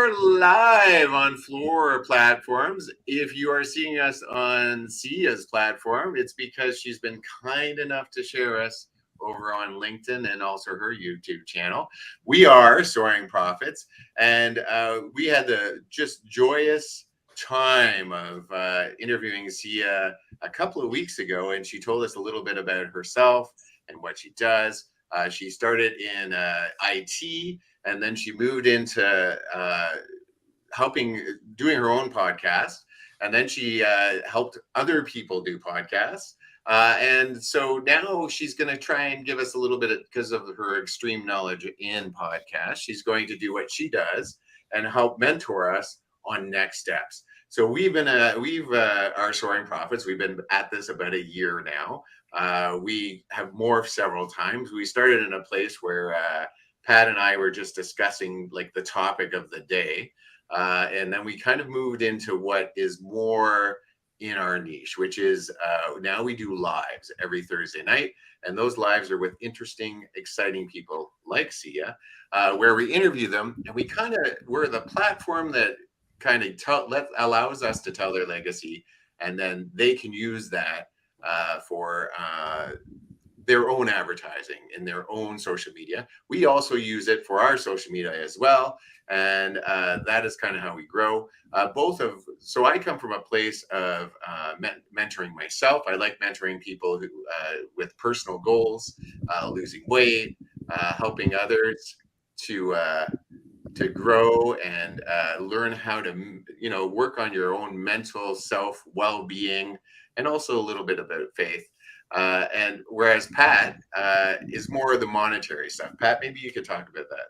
are live on Floor platforms. If you are seeing us on Syya's platform, it's because she's been kind enough to share us over on LinkedIn and also her YouTube channel. We are Soaring Profits, and we had the just joyous time of interviewing Syya a couple of weeks ago, and she told us a little bit about herself and what she does. She started in IT, and then she moved into doing her own podcast, and then she helped other people do podcasts. And so now she's going to try and give us a little bit because of her extreme knowledge in podcasts. She's going to do what she does and help mentor us on next steps. So we've our Soaring Profits. We've been at this about a year now. We have morphed several times. We started in a place where Pat and I were just discussing like the topic of the day. And then we kind of moved into what is more in our niche, which is now we do lives every Thursday night. And those lives are with interesting, exciting people like Syya, where we interview them. And we're the platform that kind of allows us to tell their legacy. And then they can use that for their own advertising in their own social media. We also use it for our social media as well. And that is kind of how we grow. So I come from a place of mentoring myself. I like mentoring people who with personal goals, losing weight, helping others to grow and learn how to, work on your own mental self well-being, and also a little bit about faith. And whereas Pat is more of the monetary stuff. Pat, maybe you could talk about that.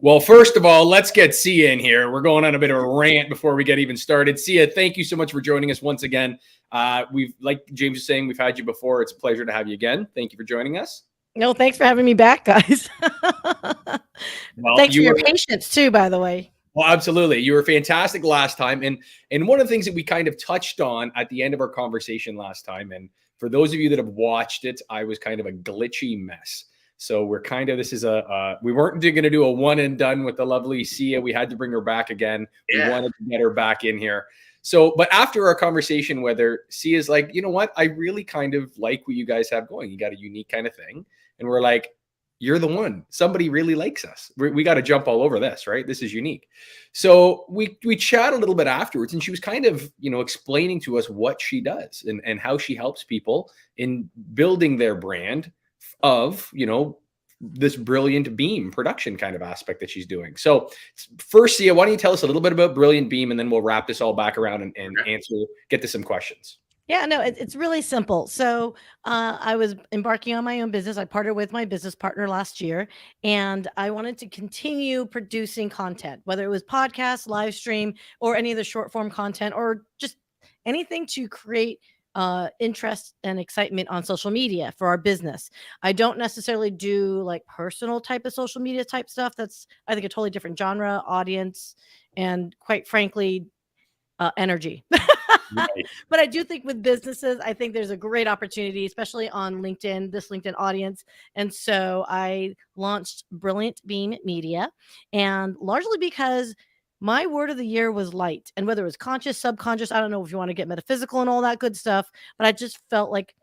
Well, first of all, let's get Syya in here. We're going on a bit of a rant before we get even started. Syya, thank you so much for joining us once again. Like James was saying, we've had you before. It's a pleasure to have you again. Thank you for joining us. No, thanks for having me back, guys. Well, thanks for your patience too, by the way. Well, absolutely. You were fantastic last time. And one of the things that we kind of touched on at the end of our conversation last time, and for those of you that have watched it, I was kind of a glitchy mess. So we weren't going to do a one and done with the lovely Syya. We had to bring her back again. Yeah. We wanted to get her back in here. So, but after our conversation, whether Sya's like, you know what, I really kind of like what you guys have going. You got a unique kind of thing. And we're like, you're the one. Somebody really likes us. We got to jump all over this, right? This is unique. So we chat a little bit afterwards, and she was kind of, explaining to us what she does and how she helps people in building their brand of, this Brilliant Beam production kind of aspect that she's doing. So first, Syya, why don't you tell us a little bit about Brilliant Beam, and then we'll wrap this all back around and get to some questions. Yeah, no, it's really simple. So I was embarking on my own business. I partnered with my business partner last year, and I wanted to continue producing content, whether it was podcasts, live stream, or any of the short form content, or just anything to create interest and excitement on social media for our business. I don't necessarily do like personal type of social media type stuff. That's, I think, a totally different genre, audience, and quite frankly, energy. Right. But I do think with businesses, I think there's a great opportunity, especially on LinkedIn, this LinkedIn audience. And so I launched Brilliant Beam Media, and largely because my word of the year was light. And whether it was conscious, subconscious, I don't know if you want to get metaphysical and all that good stuff, but I just felt like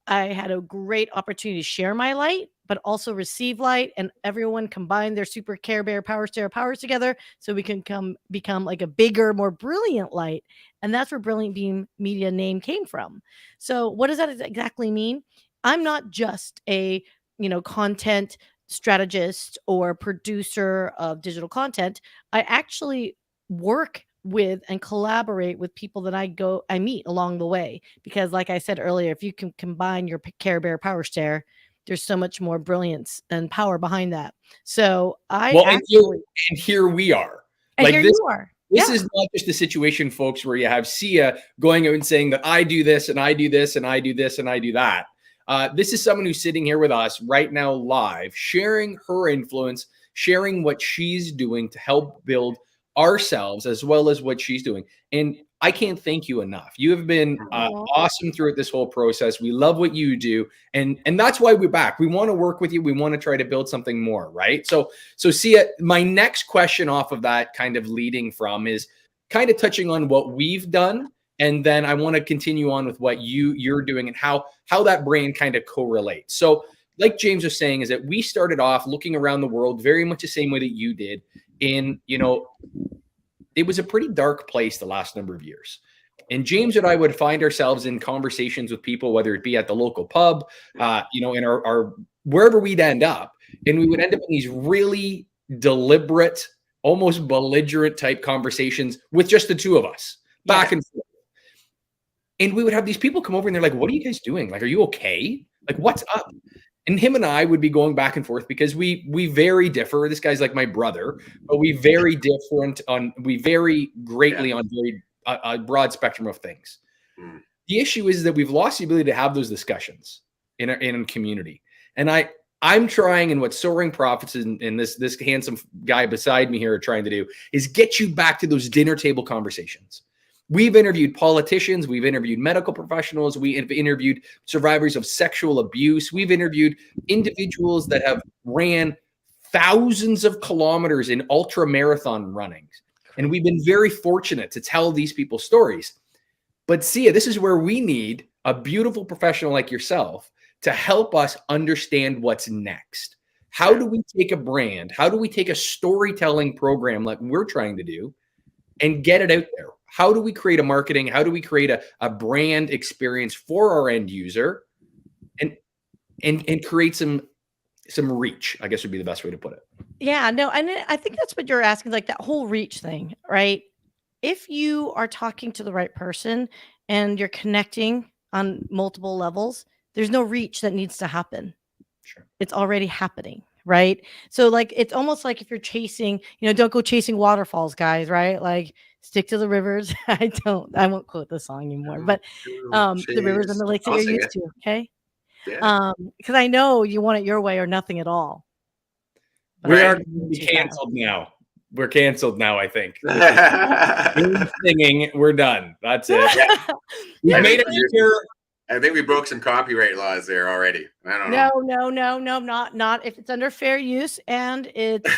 I had a great opportunity to share my light, but also receive light, and everyone combine their super Care Bear Power Stair powers together so we can become like a bigger, more brilliant light. And that's where Brilliant Beam Media name came from. So what does that exactly mean? I'm not just a, content strategist or producer of digital content. I actually work with and collaborate with people that I meet along the way, because like I said earlier, if you can combine your Care Bear Power Stair, there's so much more brilliance and power behind that. So and here we are. And like here you are. This is not just a situation, folks, where you have Syya going out and saying that I do this and I do this and I do this and I do that. This is someone who's sitting here with us right now live, sharing her influence, sharing what she's doing to help build ourselves as well as what she's doing. And I can't thank you enough. You have been awesome throughout this whole process. We love what you do. And that's why we're back. We want to work with you. We want to try to build something more, right? So Syya, my next question off of that kind of leading from is kind of touching on what we've done. And then I want to continue on with what you're doing and how that brand kind of correlates. So like James was saying, is that we started off looking around the world very much the same way that you did. It was a pretty dark place the last number of years. And James and I would find ourselves in conversations with people, whether it be at the local pub, in our wherever we'd end up. And we would end up in these really deliberate, almost belligerent type conversations with just the two of us back and forth. And we would have these people come over and they're like, what are you guys doing? Like, are you okay? Like, what's up? And him and I would be going back and forth because we very differ. This guy's like my brother, but we very greatly on a broad spectrum of things. The issue is that we've lost the ability to have those discussions in a community. And I'm trying, and what Soaring Profits and this handsome guy beside me here are trying to do is get you back to those dinner table conversations. We've interviewed politicians. We've interviewed medical professionals. We have interviewed survivors of sexual abuse. We've interviewed individuals that have ran thousands of kilometers in ultra marathon runnings. And we've been very fortunate to tell these people's stories. But Syya, this is where we need a beautiful professional like yourself to help us understand what's next. How do we take a brand? How do we take a storytelling program like we're trying to do and get it out there? How do we create a marketing? How do we create a brand experience for our end user and create some reach, I guess would be the best way to put it. Yeah, no, and I think that's what you're asking, like that whole reach thing, right? If you are talking to the right person and you're connecting on multiple levels, there's no reach that needs to happen. Sure. It's already happening, right? So like, it's almost like if you're chasing, don't go chasing waterfalls, guys, right? Like, stick to the rivers. I won't quote the song anymore, but the rivers and the lakes that you're used to, okay? Yeah. Because I know you want it your way or nothing at all. But we are canceled now. We're canceled now, I think. We're singing, we're done. That's it. We made it here. I think we broke some copyright laws there already. I don't know. Not if it's under fair use and it's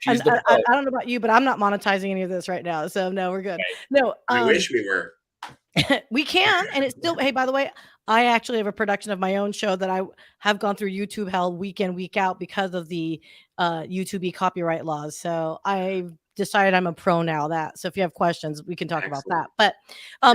I don't know about you, but I'm not monetizing any of this right now. So no, we're good. No, we wish we were. We can, and it's still. Hey, by the way, I actually have a production of my own show that I have gone through YouTube hell week in, week out because of the YouTube copyright laws. So I decided I'm a pro now. So if you have questions, we can talk about that. But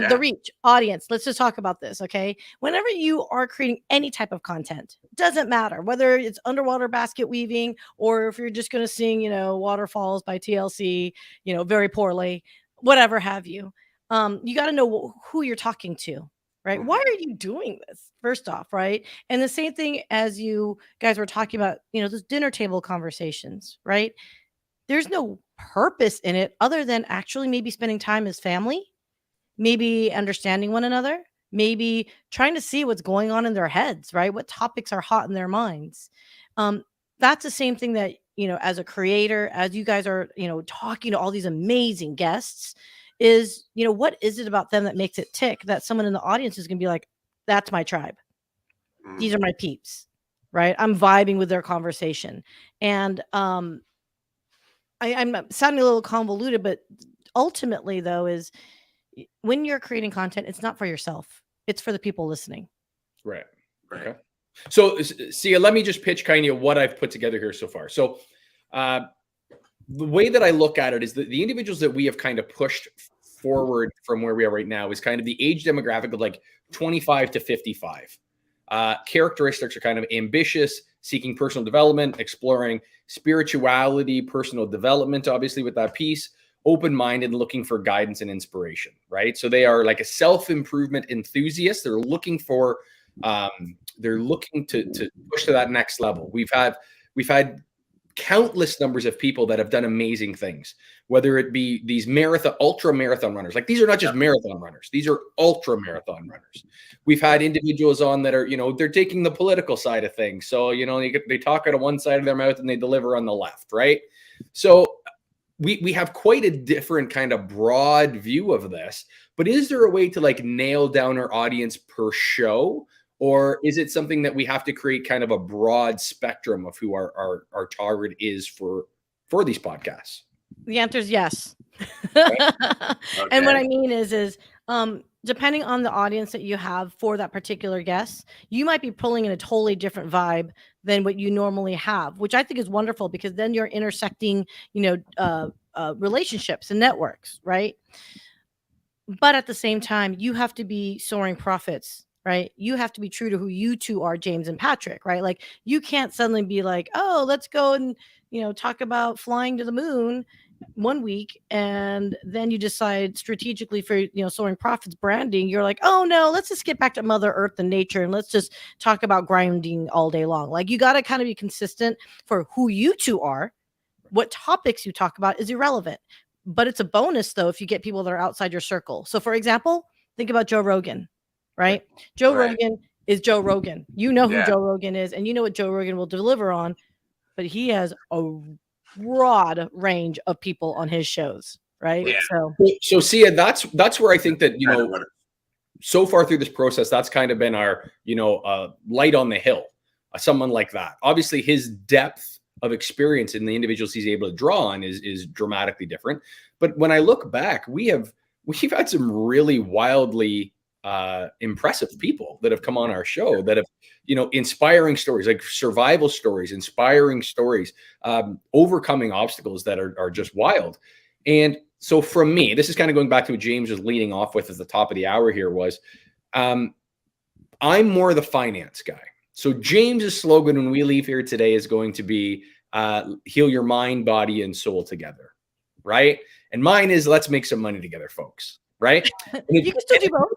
the reach audience, let's just talk about this. Okay. Whenever you are creating any type of content, doesn't matter whether it's underwater basket weaving or if you're just going to sing, Waterfalls by TLC, very poorly, whatever have you. You got to know who you're talking to, right? Why are you doing this? First off, right? And the same thing as you guys were talking about, those dinner table conversations, right? There's no purpose in it other than actually maybe spending time as family, maybe understanding one another, maybe trying to see what's going on in their heads, right? What topics are hot in their minds. That's the same thing that, as a creator, as you guys are, talking to all these amazing guests is, what is it about them that makes it tick that someone in the audience is going to be like, that's my tribe. These are my peeps, right? I'm vibing with their conversation. And, I'm sounding a little convoluted, but ultimately, though, is when you're creating content, it's not for yourself. It's for the people listening. Right. Okay. So, Syya, let me just pitch kind of what I've put together here so far. So, the way that I look at it is that the individuals that we have kind of pushed forward from where we are right now is kind of the age demographic of like 25 to 55. Characteristics are kind of ambitious, seeking personal development, exploring spirituality, personal development, obviously with that piece, open-minded, looking for guidance and inspiration, right? So they are like a self-improvement enthusiast. They're looking to push to that next level. We've had countless numbers of people that have done amazing things, whether it be these ultra marathon runners. Like, these are not just marathon runners. These are ultra marathon runners. We've had individuals on that are, they're taking the political side of things. So, they talk out of one side of their mouth and they deliver on the left, right? So we have quite a different kind of broad view of this, but is there a way to like nail down our audience per show? Or is it something that we have to create kind of a broad spectrum of who our target is for these podcasts? The answer is yes. Okay. And what I mean is depending on the audience that you have for that particular guest, you might be pulling in a totally different vibe than what you normally have, which I think is wonderful because then you're intersecting, relationships and networks, right? But at the same time, you have to be soaring profits, right? You have to be true to who you two are, James and Patrick, right? Like you can't suddenly be like, oh, let's go and, talk about flying to the moon one week. And then you decide strategically for, soaring profits branding, you're like, oh no, let's just get back to Mother Earth and nature. And let's just talk about grinding all day long. Like you got to kind of be consistent for who you two are. What topics you talk about is irrelevant. But it's a bonus, though, if you get people that are outside your circle. So, for example, think about Joe Rogan, right? Joe Rogan is Joe Rogan. You know who Joe Rogan is, and you know what Joe Rogan will deliver on. But he has a broad range of people on his shows, right? Yeah. So Syya, that's where I think that, so far through this process, that's kind of been our, light on the hill, someone like that. Obviously, his depth of experience in the individuals he's able to draw on is dramatically different. But when I look back, we've had some really wildly impressive people that have come on our show that have, inspiring stories, like survival stories, inspiring stories, overcoming obstacles that are just wild. And so from me, this is kind of going back to what James was leading off with at the top of the hour here was, I'm more the finance guy. So James's slogan when we leave here today is going to be heal your mind, body, and soul together, right? And mine is let's make some money together, folks, right? You can still do both.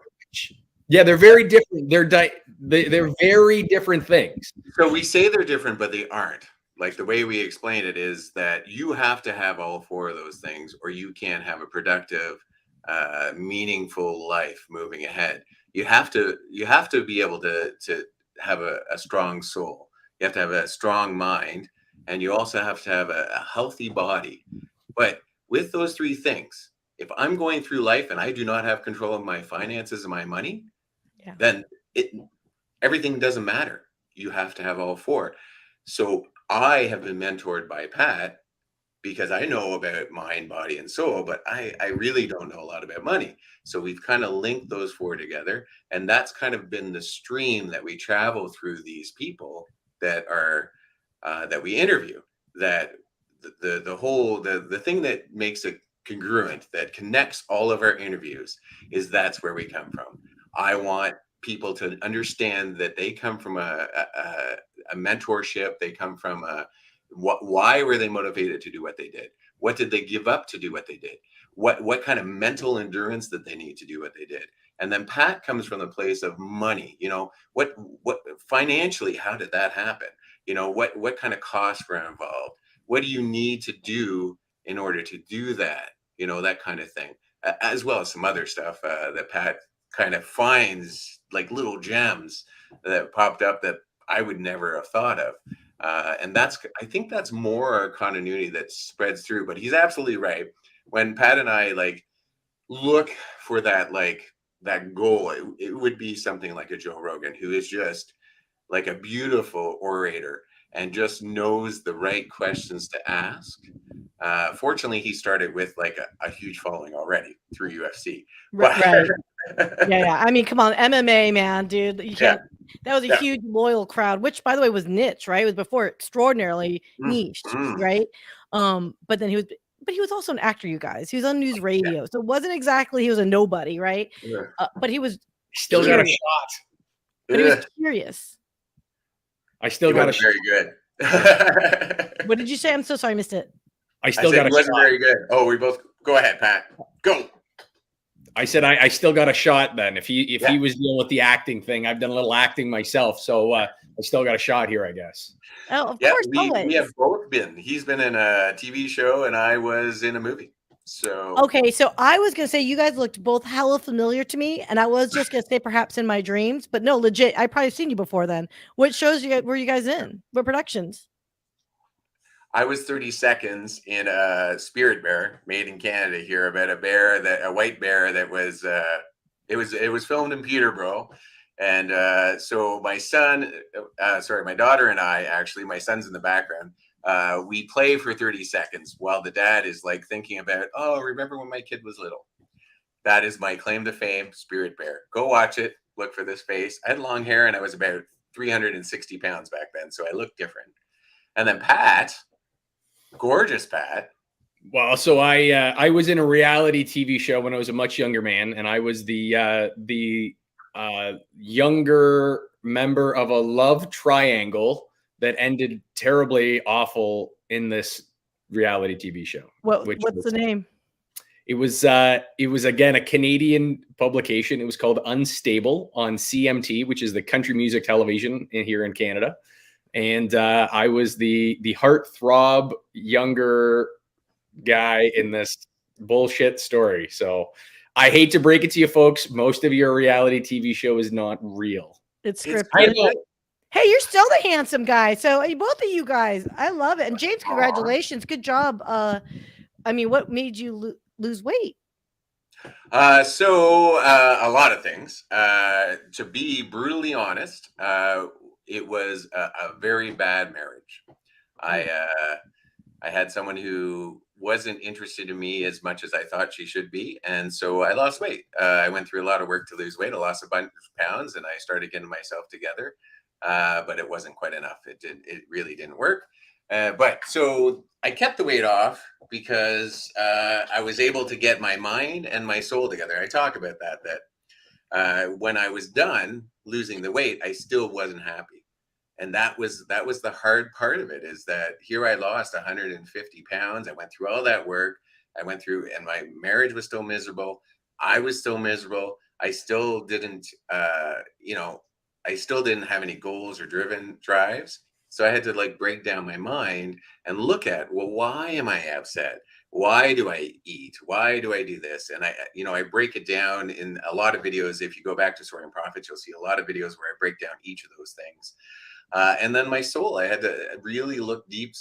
Yeah, they're very different. They're very different things. So we say they're different, but they aren't. Like the way we explain it is that you have to have all four of those things, or you can't have a productive, meaningful life moving ahead. You have to be able to have a strong soul. You have to have a strong mind, and you also have to have a healthy body. But with those three things, if I'm going through life and I do not have control of my finances and my money, then everything doesn't matter. You have to have all four. So I have been mentored by Pat because I know about mind, body, and soul, but I really don't know a lot about money. So we've kind of linked those four together, and that's kind of been the stream that we travel through these people that are that we interview. That the thing that makes it congruent, that connects all of our interviews, is that's where we come from. I want people to understand that they come from a mentorship. They come from why were they motivated to do what they did? What did they give up to do what they did? What kind of mental endurance did they need to do what they did? And then Pat comes from the place of money. What financially, how did that happen? What kind of costs were involved? What do you need to do in order to do that? That kind of thing, as well as some other stuff that Pat kind of finds, like little gems that popped up that I would never have thought of. And I think that's more a continuity that spreads through, but he's absolutely right. When Pat and I look for that goal, it would be something like a Joe Rogan, who is just like a beautiful orator and just knows the right questions to ask. Fortunately, he started with a huge following already through UFC. Right. Yeah. I mean, come on, MMA, man, dude. You can't. That was a huge loyal crowd, which, by the way, was niche, right? It was before extraordinarily niche, right? But then he was also an actor, you guys. He was on news radio, so it wasn't exactly he was a nobody, right? But he was still got a shot. But he was curious. I still got a shot. Very good. What did you say? I'm so sorry, I missed it. I still got a shot. Wasn't very good. Oh, we both go ahead, Pat. Go. I said I still got a shot then. If he was dealing with the acting thing, I've done a little acting myself, so I still got a shot here, I guess. Oh, of course. We have both been. He's been in a TV show, and I was in a movie. So okay, so I was gonna say you guys looked both hella familiar to me, and I was just gonna say perhaps in my dreams, but no, legit, I probably seen you before then. What shows were you guys in? What productions? I was 30 seconds in a Spirit Bear made in Canada here about a white bear that was it was filmed in Peterborough. And so my daughter and I, actually, my son's in the background, we play for 30 seconds while the dad is like thinking about, oh, remember when my kid was little? That is my claim to fame, Spirit Bear. Go watch it. Look for this face. I had long hair and I was about 360 pounds back then, so I looked different. And then Pat, gorgeous Pat. Well, so I was in a reality TV show when I was a much younger man, and I was the younger member of a love triangle that ended terribly awful in this reality TV show. What's the name? It was again a Canadian publication. It was called Unstable on CMT, which is the country music television here in Canada. And I was the heartthrob younger guy in this bullshit story. So I hate to break it to you folks, most of your reality TV show is not real. It's scripted. Hey, you're still the handsome guy. So both of you guys, I love it. And James, congratulations. Good job. I mean, what made you lose weight? So a lot of things. To be brutally honest, it was a very bad marriage. I had someone who wasn't interested in me as much as I thought she should be. And so I lost weight. I went through a lot of work to lose weight. I lost a bunch of pounds and I started getting myself together. But it wasn't quite enough. It really didn't work. But so I kept the weight off because I was able to get my mind and my soul together. I talk about that when I was done losing the weight, I still wasn't happy. And that was the hard part of it, is that here I lost 150 pounds. I went through all that work. And my marriage was still miserable. I was still miserable. I still didn't, I still didn't have any goals or drives. So I had to like break down my mind and look at, well, why am I upset? Why do I eat? Why do I do this? And I break it down in a lot of videos. If you go back to Soaring Profits, you'll see a lot of videos where I break down each of those things. And then my soul, I had to really look deep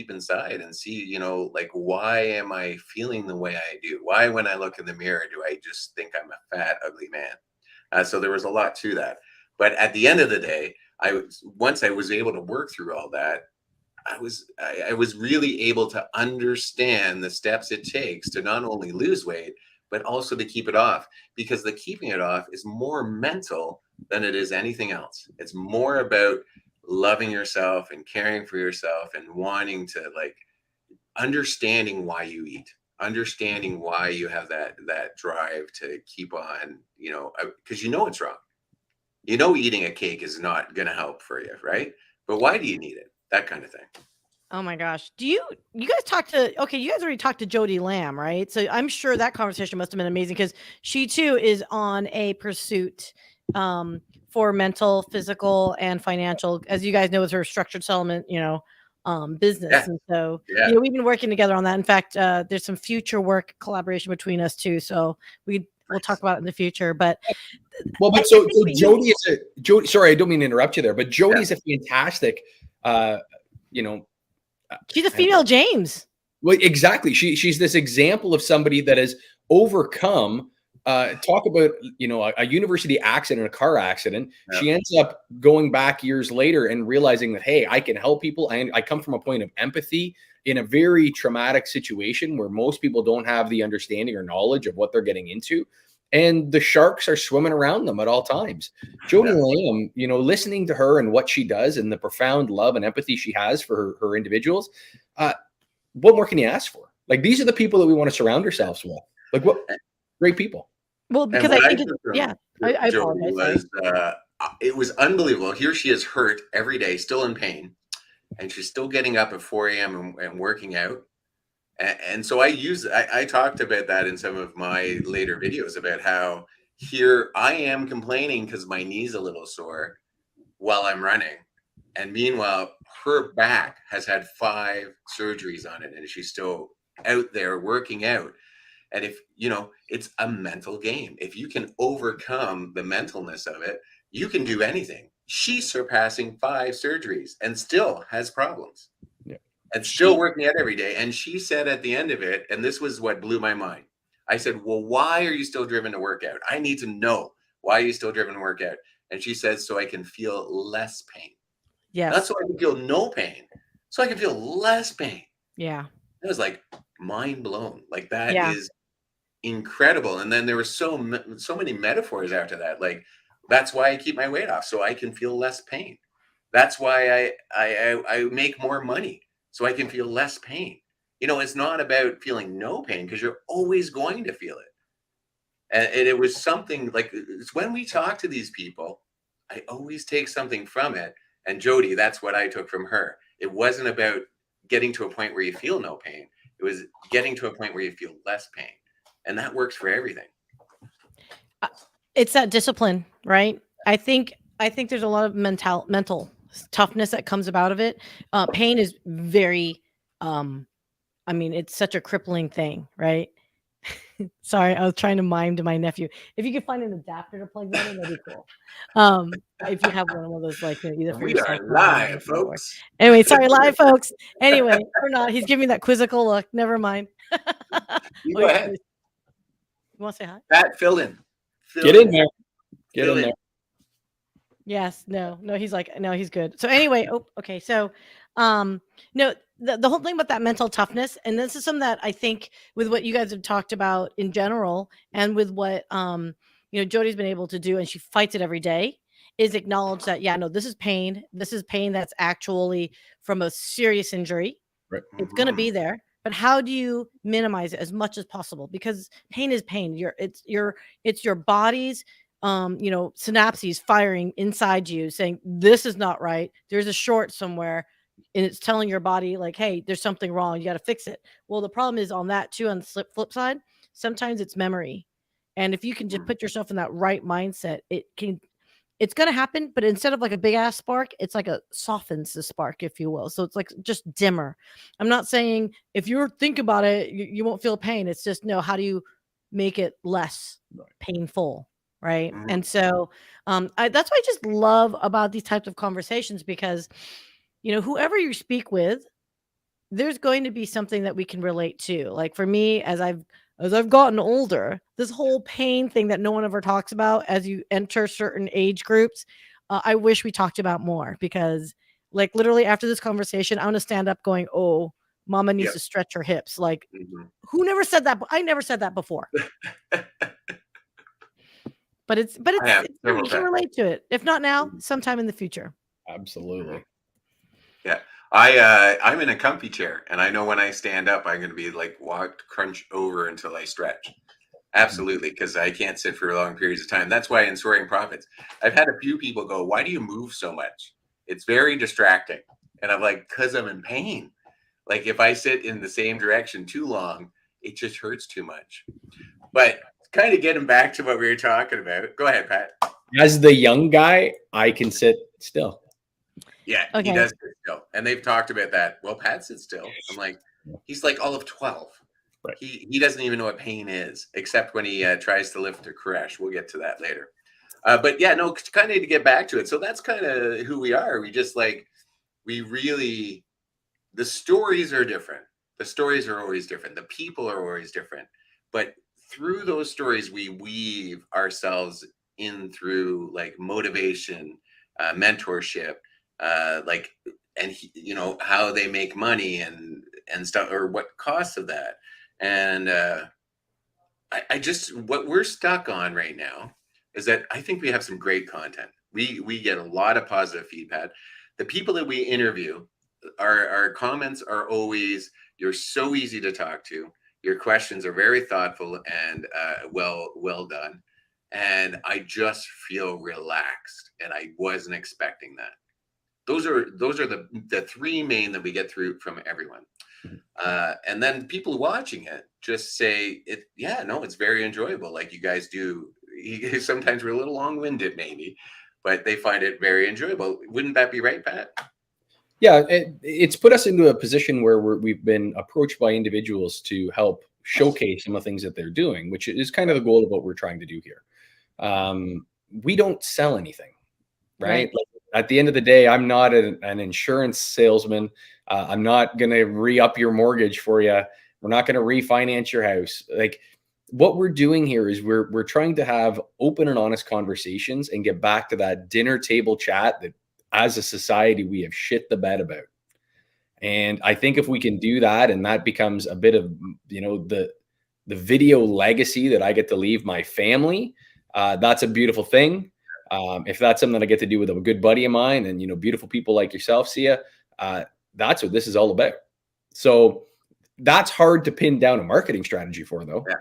inside and see, like, why am I feeling the way I do? Why, when I look in the mirror, do I just think I'm a fat, ugly man? So there was a lot to that. But at the end of the day, once I was able to work through all that, I was really able to understand the steps it takes to not only lose weight, but also to keep it off, because the keeping it off is more mental than it is anything else. It's more about loving yourself and caring for yourself and wanting to, like, understanding why you eat, understanding why you have that drive to keep on, because it's wrong. Eating a cake is not going to help for you, right? But why do you need it? That kind of thing. Oh my gosh. You guys you guys already talked to Jody Lamb, right? So I'm sure that conversation must have been amazing, because she too is on a pursuit for mental, physical, and financial, as you guys know, is her structured settlement, business. Yeah. And so, we've been working together on that. In fact, there's some future work collaboration between us too. So we'll talk about it in the future, but so Jody is Jody. Sorry, I don't mean to interrupt you there, but Jody's a fantastic, she's a female James. Well, exactly. She's this example of somebody that has overcome. Talk about a university accident, a car accident. Yeah. She ends up going back years later and realizing that, hey, I can help people. And I come from a point of empathy in a very traumatic situation where most people don't have the understanding or knowledge of what they're getting into. And the sharks are swimming around them at all times. Jody Lamb, listening to her and what she does and the profound love and empathy she has for her individuals, what more can you ask for? Like, these are the people that we want to surround ourselves with. Like, what great people. Well, because I think I apologize. It was unbelievable. Here she is, hurt every day, still in pain, and she's still getting up at 4 a.m. and working out. And so I talked about that in some of my later videos, about how here I am complaining because my knee's a little sore while I'm running. And meanwhile, her back has had 5 surgeries on it, and she's still out there working out. And if, it's a mental game. If you can overcome the mentalness of it, you can do anything. She's surpassing 5 surgeries and still has problems. Yeah. and still working out every day. And she said at the end of it, and this was what blew my mind. I said, well, why are you still driven to work out? I need to know, why are you still driven to work out? And she says, so I can feel less pain. Yes. Not so I can feel no pain, so I can feel less pain. Yeah. It was like mind blown. Like that Yeah. is incredible. And then there were so many metaphors after that. Like, that's why I keep my weight off, so I can feel less pain. That's why I make more money, so I can feel less pain. You know, it's not about feeling no pain, because you're always going to feel it. And it was something like, it's when we talk to these people, I always take something from it. And Jody, that's what I took from her. It wasn't about getting to a point where you feel no pain. It was getting to a point where you feel less pain. And that works for everything. It's that discipline, right? I think there's a lot of mental toughness that comes about of it. Pain is very, I mean, it's such a crippling thing, right? Sorry, I was trying to mime to my nephew. If you could find an adapter to plug that in, that'd be cool. If you have one of those, like, either for We yourself are or live, folks. Anyway, sorry, live, folks. Anyway, or not. He's giving me that quizzical look. Never mind. You go ahead. You want to say hi? Pat, fill in. Get in there. Get in there. Yes. No, he's like, no, he's good. So anyway, okay. So, no, the whole thing about that mental toughness, and this is something that I think with what you guys have talked about in general, and with what, Jody's been able to do, and she fights it every day, is acknowledge that, yeah, no, this is pain. This is pain that's actually from a serious injury. Right. It's going to be there. But how do you minimize it as much as possible? Because pain is pain. It's your body's synapses firing inside you, saying this is not right. There's a short somewhere, and it's telling your body like, hey, there's something wrong. You got to fix it. Well, the problem is on that too. On the flip side, sometimes it's memory, and if you can just put yourself in that right mindset, it's going to happen, but instead of like a big ass spark, it's like a softens the spark, if you will. So it's like just dimmer. I'm not saying if you think about it, you won't feel pain. It's just, no, how do you make it less painful? Right. Mm-hmm. And so that's what I just love about these types of conversations, because, whoever you speak with, there's going to be something that we can relate to. Like for me, as I've gotten older, this whole pain thing that no one ever talks about as you enter certain age groups, I wish we talked about more, because like literally after this conversation, I'm going to stand up going, oh, mama needs to stretch her hips. Like who never said that? I never said that before. But it's you can relate to it. If not now, sometime in the future. Absolutely. Yeah. I'm in a comfy chair, and I know when I stand up, I'm going to be like crunch over until I stretch. Absolutely, because I can't sit for long periods of time. That's why in Soaring Profits, I've had a few people go, why do you move so much? It's very distracting. And I'm like, because I'm in pain. Like if I sit in the same direction too long, it just hurts too much. But kind of getting back to what we were talking about. Go ahead, Pat. As the young guy, I can sit still. Yeah, okay. He does sit still. And they've talked about that. Well, Pat sits still. I'm like, he's like all of 12. Right. He doesn't even know what pain is, except when he tries to lift a crash. We'll get to that later. But yeah, no, kind of to get back to it. So that's kind of who we are. We just the stories are different. The stories are always different. The people are always different. But through those stories, we weave ourselves in through like motivation, mentorship, how they make money and stuff, or what costs of that. And what we're stuck on right now is that I think we have some great content. We get a lot of positive feedback. The people that we interview, our comments are always, you're so easy to talk to. Your questions are very thoughtful and well done. And I just feel relaxed, and I wasn't expecting that. Those are the three main that we get through from everyone. And then people watching it just say it's very enjoyable. Like you guys do. Sometimes we're a little long-winded maybe, but they find it very enjoyable. Wouldn't that be right, Pat? Yeah, it's put us into a position where we've been approached by individuals to help showcase some of the things that they're doing, which is kind of the goal of what we're trying to do here. We don't sell anything, right? Like, at the end of the day, I'm not an insurance salesman. I'm not going to re-up your mortgage for you. We're not going to refinance your house. Like, what we're doing here is we're trying to have open and honest conversations and get back to that dinner table chat that as a society we have shit the bed about. And I think if we can do that, and that becomes a bit of, the video legacy that I get to leave my family, that's a beautiful thing. If that's something that I get to do with a good buddy of mine and, beautiful people like yourself, Syya, that's what this is all about. So that's hard to pin down a marketing strategy for, though. Yeah.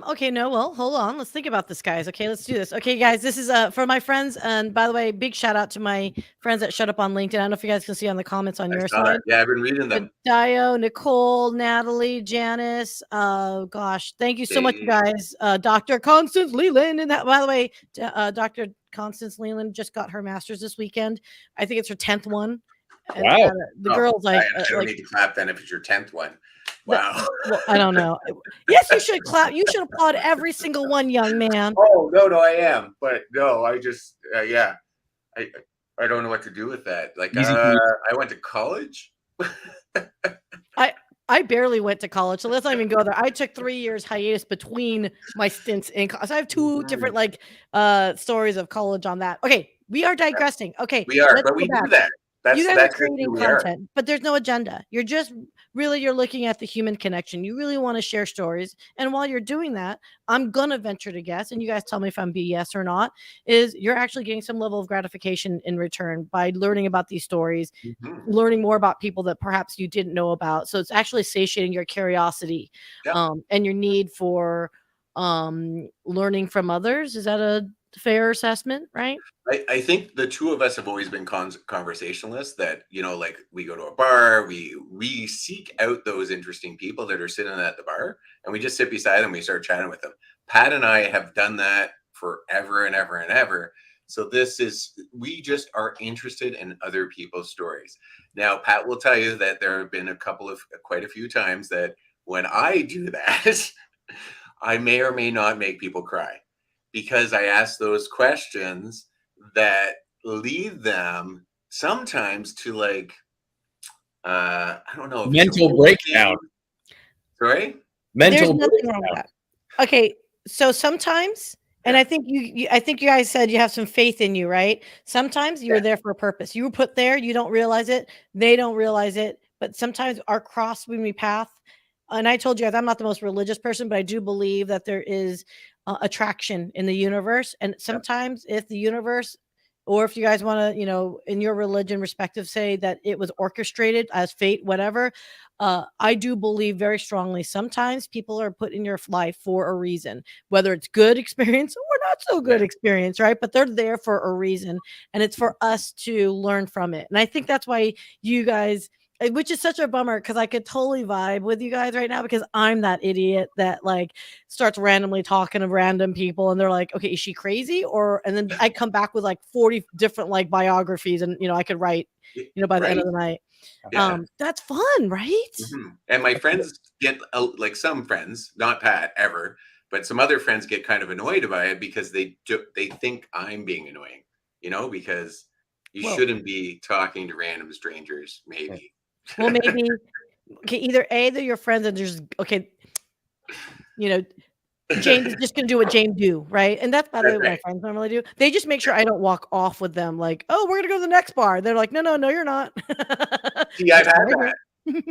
Okay, no, well, hold on. Let's think about this, guys. Okay, let's do this. Okay, guys, this is for my friends. And by the way, big shout out to my friends that showed up on LinkedIn. I don't know if you guys can see on the comments on your side. Yeah, I've been reading them. Dio, Nicole, Natalie, Janice. Gosh, thank you so much, you guys. Dr. Constance Leland. And that, by the way, Dr. Constance Leland just got her master's this weekend. I think it's her 10th one. And, wow. The girl's like, I don't need to clap then if it's your 10th one. Wow. Well, I don't know. Yes, you should clap. You should applaud every single one, young man. Oh, no, I am. But no, I just, yeah. I don't know what to do with that. Like, I went to college. I barely went to college, so let's not even go there. I took 3 years hiatus between my stints in college. So I have two different stories of college on that. Okay, we are digressing. Okay, we are, but we do that. You guys are creating content, but there's no agenda. You're just you're looking at the human connection. You really want to share stories. And while you're doing that, I'm going to venture to guess, and you guys tell me if I'm BS or not, is you're actually getting some level of gratification in return by learning about these stories, learning more about people that perhaps you didn't know about. So it's actually satiating your curiosity and your need for learning from others. Is that a fair assessment, right? I think the two of us have always been conversationalists that, like we go to a bar, we seek out those interesting people that are sitting at the bar and we just sit beside them, we start chatting with them. Pat and I have done that forever and ever and ever. So we just are interested in other people's stories. Now, Pat will tell you that there have been quite a few times that when I do that, I may or may not make people cry, because I ask those questions that lead them sometimes to I don't know. Mental breakdown. Sorry? There's nothing wrong with that. Okay, so sometimes, and I think you guys said you have some faith in you, right? Sometimes you're there for a purpose. You were put there, you don't realize it, they don't realize it, but sometimes our cross-swimming path, and I told you guys I'm not the most religious person, but I do believe that there is attraction in the universe. And sometimes if the universe, or if you guys want to, in your religion respective, say that it was orchestrated as fate, whatever, I do believe very strongly sometimes people are put in your life for a reason, whether it's good experience or not so good experience, right? But they're there for a reason, and it's for us to learn from it. And I think that's why you guys, which is such a bummer, because I could totally vibe with you guys right now, because I'm that idiot that starts randomly talking to random people and they're like, okay, is she crazy? And then I come back with 40 different biographies, and I could write by the end of the night. That's fun, right? And my friends get some friends, not Pat ever, but some other friends get kind of annoyed by it because they think I'm being annoying, because you shouldn't be talking to random strangers, maybe. Well, maybe, okay, either A, they're your friends and there's, okay, James is just going to do what James do, right? And that's, by the way, what my friends normally do. They just make sure I don't walk off with them oh, we're going to go to the next bar. They're like, no, you're not. See, I've had that.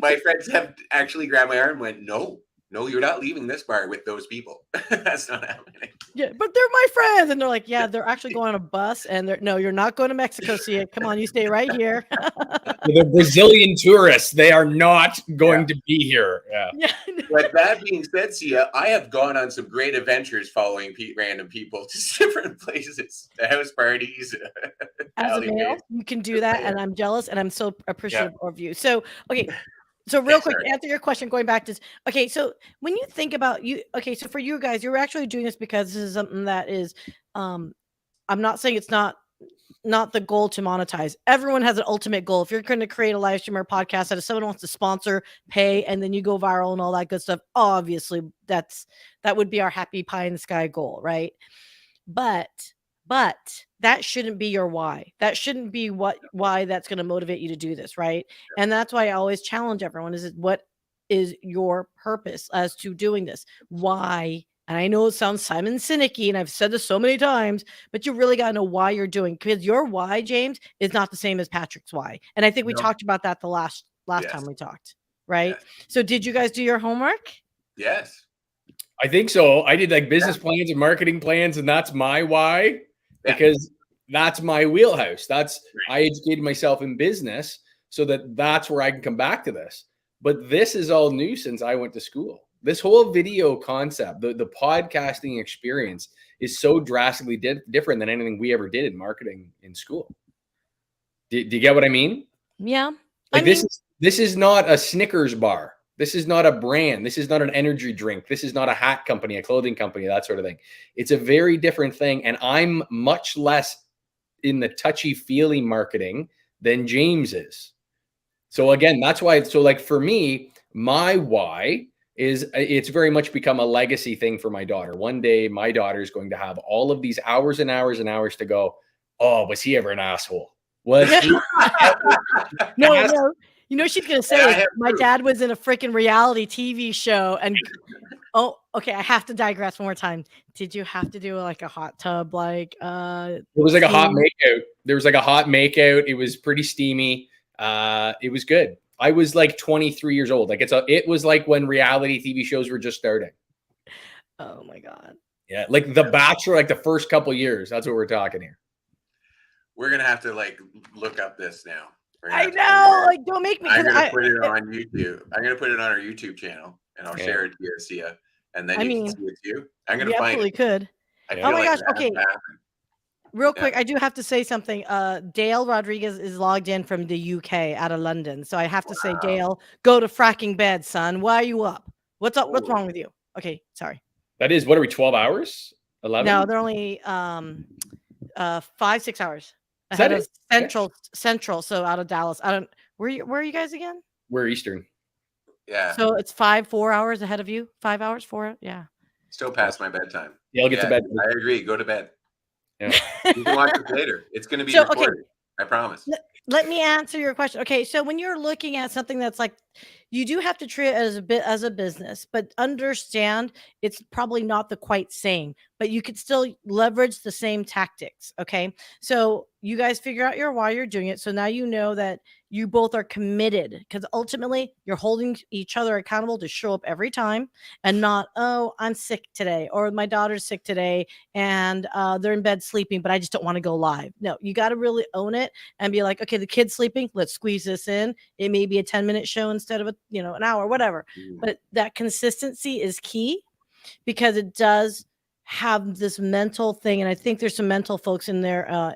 My friends have actually grabbed my arm and went, no, you're not leaving this bar with those people. That's not happening. Yeah, but they're my friends. And they're like, yeah, they're actually going on a bus. And no, you're not going to Mexico, Syya. Come on, you stay right here. The Brazilian tourists, they are not going to be here. Yeah. But that being said, Syya, I have gone on some great adventures following random people to different places, to house parties. As a male, you can do that. And I'm jealous, and I'm so appreciative of you. So, okay. So real quick, to answer your question, going back to this, okay, so when you think about so for you guys, you're actually doing this because this is something that is, I'm not saying it's not the goal to monetize. Everyone has an ultimate goal. If you're going to create a live stream or podcast that if someone wants to sponsor, pay, and then you go viral and all that good stuff, obviously that would be our happy pie in the sky goal, right? But But that shouldn't be your why. That shouldn't be why that's going to motivate you to do this, right? And that's why I always challenge everyone is what is your purpose as to doing this? Why? And I know it sounds Simon Sinek-y, and I've said this so many times, but you really got to know why you're doing, because your why, James, is not the same as Patrick's why. And I think we talked about that the last time we talked, right? Yes. So did you guys do your homework? Yes. I think so. I did like business plans and marketing plans, and that's my why, because that's my wheelhouse. I educated myself in business so that's where I can come back to this. But this is all new since I went to school. This whole video concept, the podcasting experience is so drastically different than anything we ever did in marketing in school. Do you get what I mean? Yeah. Like this is not a Snickers bar. This is not a brand. This is not an energy drink. This is not a hat company, a clothing company, that sort of thing. It's a very different thing. And I'm much less in the touchy-feely marketing than James is. So again, that's why. So like for me, my why is it's very much become a legacy thing for my daughter. One day, my daughter is going to have all of these hours and hours and hours to go, oh, was he ever an asshole? Was he No. You know, she's going to say, my dad was in a freaking reality TV show. And, oh, okay, I have to digress one more time. Did you have to do like a hot tub? Like, it was like a hot makeout. There was like a hot makeout. It was pretty steamy. It was good. I was like 23 years old. Like it was like when reality TV shows were just starting. Oh my God. Yeah. Like The Bachelor, like the first couple years. That's what we're talking here. We're going to have to like look up this now. I know, like don't make me. I'm gonna put it on YouTube. I'm gonna put it on our YouTube channel, and I'll share it to you, Syya, and then you can see it too. I'm gonna find it. Could. Oh my gosh! Okay. Real quick, I do have to say something. Dale Rodriguez is logged in from the UK out of London, so I have to say, Dale, go to fracking bed, son. Why are you up? What's up? What's wrong with you? Okay, sorry. That is, what are we? 12 hours? 11? No, they're only 5-6 hours. Ahead of Central, so out of Dallas. Where are you guys again? We're Eastern. Yeah. So it's 4 hours ahead of you. 5 hours, 4. Yeah. Still past my bedtime. Yeah, I'll get to bed. I agree. Go to bed. Yeah. You can watch it later. It's going to be recorded. Okay. I promise. Let me answer your question. Okay, so when you're looking at something that's like, you do have to treat it as a business, but understand it's probably not the quite same, but you could still leverage the same tactics. Okay, so you guys figure out why you're doing it. So now you know that you both are committed, because ultimately you're holding each other accountable to show up every time, and not, oh, I'm sick today, or my daughter's sick today and they're in bed sleeping, but I just don't want to go live. No, you got to really own it and be like, okay, the kid's sleeping, let's squeeze this in. It may be a 10-minute show instead of an hour, whatever. But that consistency is key, because it does have this mental thing. And I think there's some mental folks in there.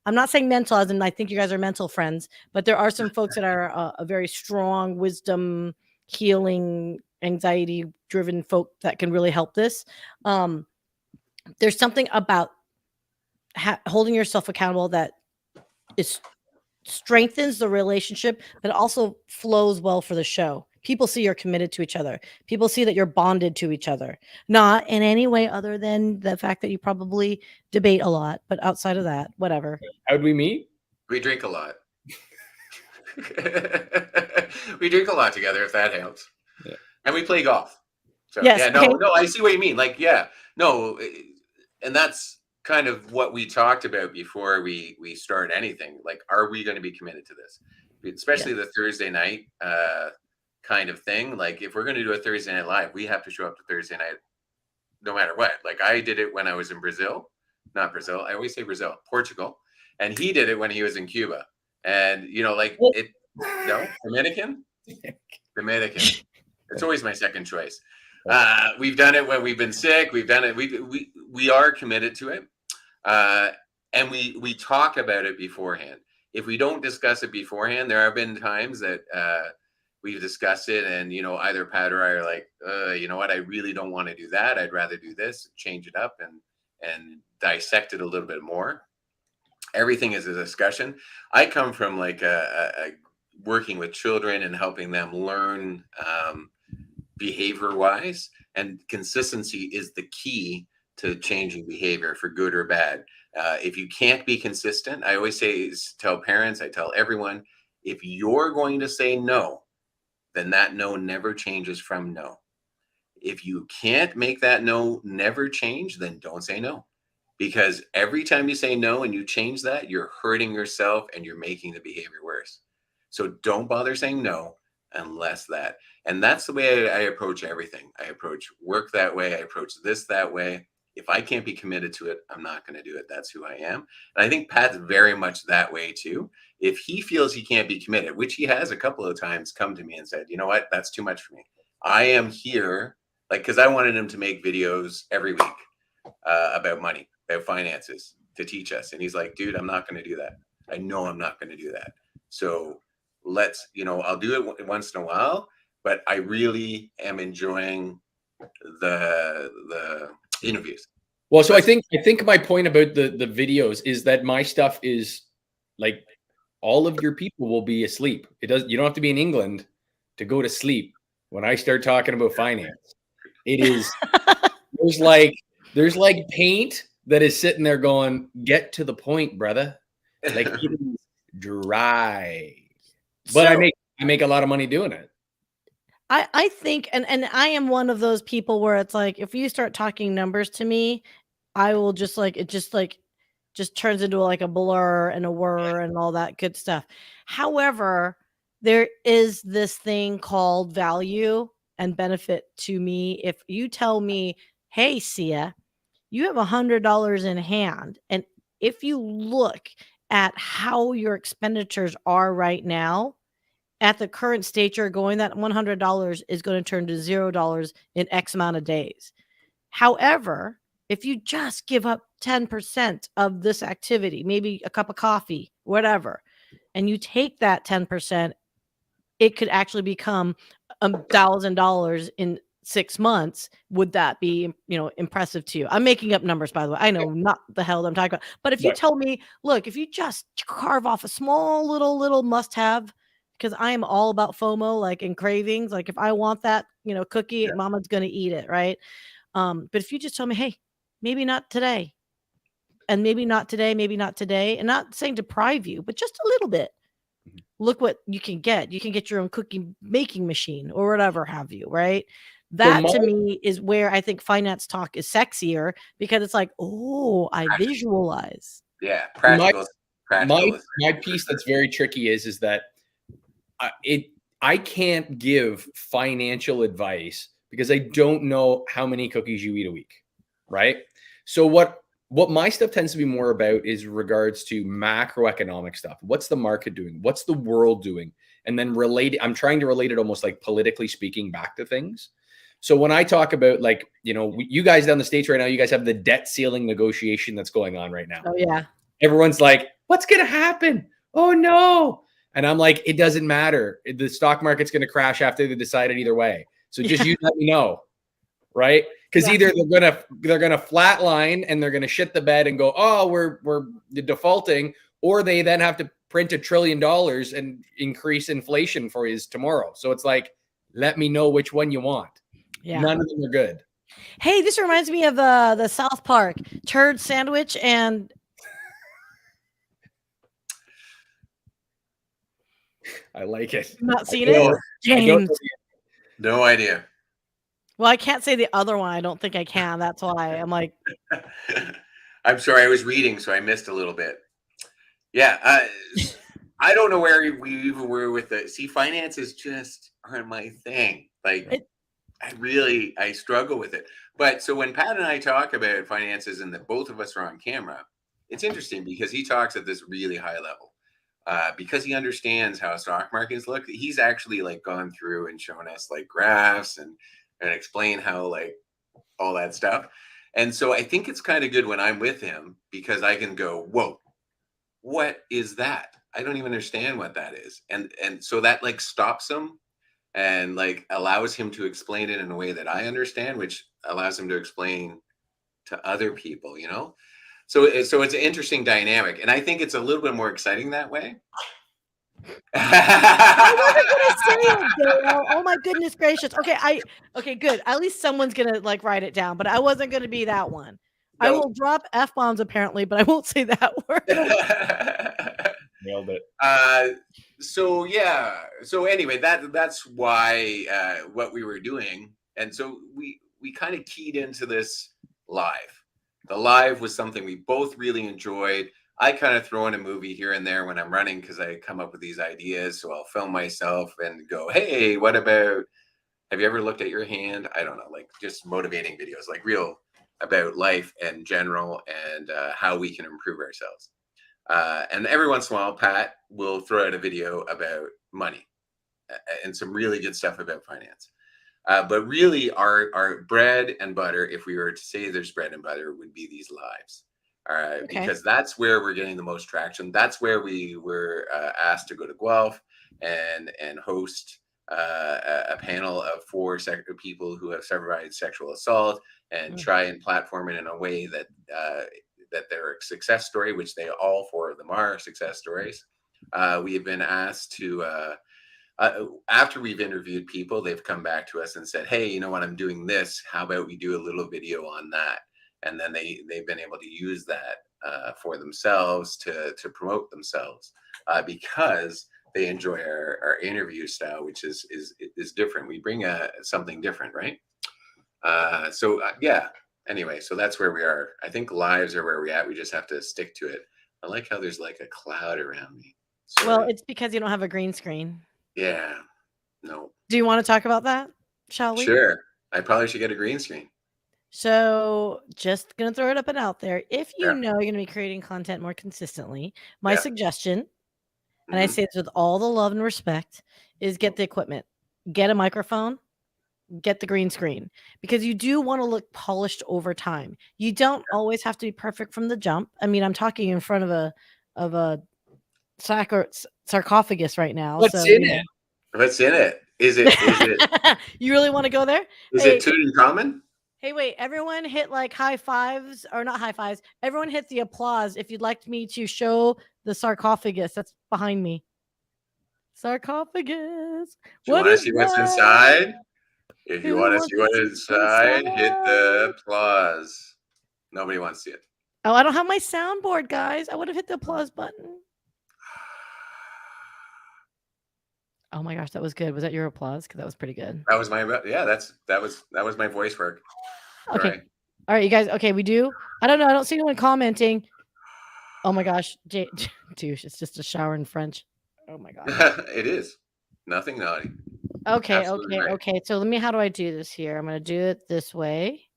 I'm not saying mental as in I think you guys are mental friends, but there are some folks that are a very strong wisdom, healing, anxiety driven folk that can really help this. There's something about holding yourself accountable that strengthens the relationship, but also flows well for the show. People see you're committed to each other. People see that you're bonded to each other, not in any way other than the fact that you probably debate a lot, but outside of that, whatever. How'd we meet? We drink a lot. We drink a lot together, if that helps. Yeah. And we play golf. So yes, no, I see what you mean. Like, and that's kind of what we talked about before we start anything. Like, are we going to be committed to this? Especially the Thursday night kind of thing. Like, if we're going to do a Thursday night live, we have to show up to Thursday night no matter what. Like, I did it when I was in I always say Portugal. And he did it when he was in Cuba. And, Dominican. It's always my second choice. We've done it when we've been sick. We've done it. We are committed to it. And we talk about it beforehand. If we don't discuss it beforehand, there have been times that we've discussed it, and either Pat or I are like, you know what, I really don't want to do that. I'd rather do this, change it up, and dissect it a little bit more. Everything is a discussion. I come from like a working with children and helping them learn behavior wise, and consistency is the key to changing behavior for good or bad. If you can't be consistent, I always say, tell parents, I tell everyone, if you're going to say no, then that no never changes from no. If you can't make that no never change, then don't say no. Because every time you say no and you change that, you're hurting yourself and you're making the behavior worse. So don't bother saying no unless that. And that's the way I approach everything. I approach work that way. I approach this that way. If I can't be committed to it, I'm not going to do it. That's who I am. And I think Pat's very much that way too. If he feels he can't be committed, which he has a couple of times come to me and said, you know what, that's too much for me. I am here, like, because I wanted him to make videos every week about money, about finances, to teach us. And he's like, dude, I'm not going to do that. I know I'm not going to do that. So let's, I'll do it once in a while, but I really am enjoying the interviews. Well, so I think my point about the videos is that my stuff is like, all of your people will be asleep. You don't have to be in England to go to sleep when I start talking about finance. It is there's like paint that is sitting there going, get to the point, brother. Like, it is dry. But so, I make a lot of money doing it. I think, and I am one of those people where it's like, if you start talking numbers to me, I will just just turns into like a blur and a whir and all that good stuff. However, there is this thing called value and benefit to me. If you tell me, hey, Syya, you have $100 in hand, and if you look at how your expenditures are right now, at the current state you're going, that $100 is going to turn to $0 in X amount of days. However, if you just give up 10% of this activity, maybe a cup of coffee, whatever, and you take that 10%, it could actually become $1,000 in 6 months. Would that be, impressive to you? I'm making up numbers, by the way. I know not the hell I'm talking about. But if you tell me, look, if you just carve off a small little must-have, because I am all about FOMO, like, and cravings. Like, if I want that, cookie, mama's going to eat it, right? But if you just tell me, hey, maybe not today, and maybe not today, and not saying deprive you, but just a little bit. Look what you can get. You can get your own cookie making machine or whatever have you, right? That to me is where I think finance talk is sexier, because it's like, oh, I visualize. Yeah, practical. My piece that's very tricky is that I can't give financial advice because I don't know how many cookies you eat a week, right? So what my stuff tends to be more about is regards to macroeconomic stuff. What's the market doing? What's the world doing? And then I'm trying to relate it almost like politically speaking back to things. So when I talk about, like, you guys down the States right now, you guys have the debt ceiling negotiation that's going on right now. Oh yeah. Everyone's like, what's going to happen? Oh no. And I'm like, it doesn't matter. The stock market's going to crash after they decide it either way. So just you let me know, right? Because either they're gonna flatline and they're gonna shit the bed and go, oh, we're defaulting, or they then have to print $1 trillion and increase inflation for you tomorrow. So it's like, let me know which one you want. Yeah. None of them are good. Hey, this reminds me of the South Park turd sandwich and. I like it. Not seen it, James? No idea. Well, I can't say the other one. I don't think I can. That's why I'm like. I'm sorry, I was reading, so I missed a little bit. Yeah, I don't know where we even were with it. See, finances just aren't my thing. Like, I struggle with it. But so when Pat and I talk about finances and that both of us are on camera, it's interesting because he talks at this really high level. Because he understands how stock markets look. He's actually like gone through and shown us like graphs and explain how, like, all that stuff. And so I think it's kind of good when I'm with him because I can go, whoa, what is that? I don't even understand what that is. And so that like stops him and like allows him to explain it in a way that I understand, which allows him to explain to other people, So it's an interesting dynamic, and I think it's a little bit more exciting that way. I wasn't gonna say it, Dale. Oh my goodness gracious. Okay, good. At least someone's gonna like write it down, but I wasn't gonna be that one. I will drop F-bombs apparently, but I won't say that word. Nailed it. So yeah. So anyway, that's why what we were doing, and so we kind of keyed into this live. The live was something we both really enjoyed. I kind of throw in a movie here and there when I'm running because I come up with these ideas. So I'll film myself and go, "Hey, what about? Have you ever looked at your hand?" I don't know, like just motivating videos, like real about life and general and how we can improve ourselves. And every once in a while, Pat will throw out a video about money and some really good stuff about finance. But really, our bread and butter, if we were to say there's bread and butter, would be these lives. Okay. Because that's where we're getting the most traction. That's where we were asked to go to Guelph and host a panel of 4 people who have survived sexual assault and try and platform it in a way that that they're a success story, which they all 4 of them are success stories. We have been asked to after we've interviewed people, they've come back to us and said, "Hey, you know what? I'm doing this. How about we do a little video on that?" And then they've been able to use that for themselves to promote themselves because they enjoy our interview style, which is different. We bring something different, right? Yeah. Anyway, so that's where we are. I think lives are where we're at. We just have to stick to it. I like how there's like a cloud around me. Sorry. Well, it's because you don't have a green screen. Yeah. No. Do you want to talk about that? Shall we? Sure. I probably should get a green screen. So, just gonna throw it up and out there. If you Yeah. know you're gonna be creating content more consistently, my Yeah. suggestion, and I say this with all the love and respect, is get the equipment, get a microphone, get the green screen, because you do want to look polished over time. You don't always have to be perfect from the jump. I mean, I'm talking in front of a sarcophagus right now. What's in it? What's in it? Is it You really want to go there? is it Tutankhamun? Hey, wait, everyone hit like high fives, or not high fives. Everyone hit the applause if you'd like me to show the sarcophagus that's behind me. Sarcophagus. Do you want to see what's inside? If you want to see what's inside, hit the applause. Nobody wants to see it. Oh, I don't have my soundboard, guys. I would have hit the applause button. Oh my gosh, that was good. Was that your applause? Because that was pretty good. That was my that was my voice work. Okay. All right, you guys. Okay, we do. I don't know. I don't see anyone commenting. Oh my gosh, douche. It's just a shower in French. Oh my god. It is. Nothing naughty. Okay, Absolutely right. okay. So how do I do this here? I'm gonna do it this way.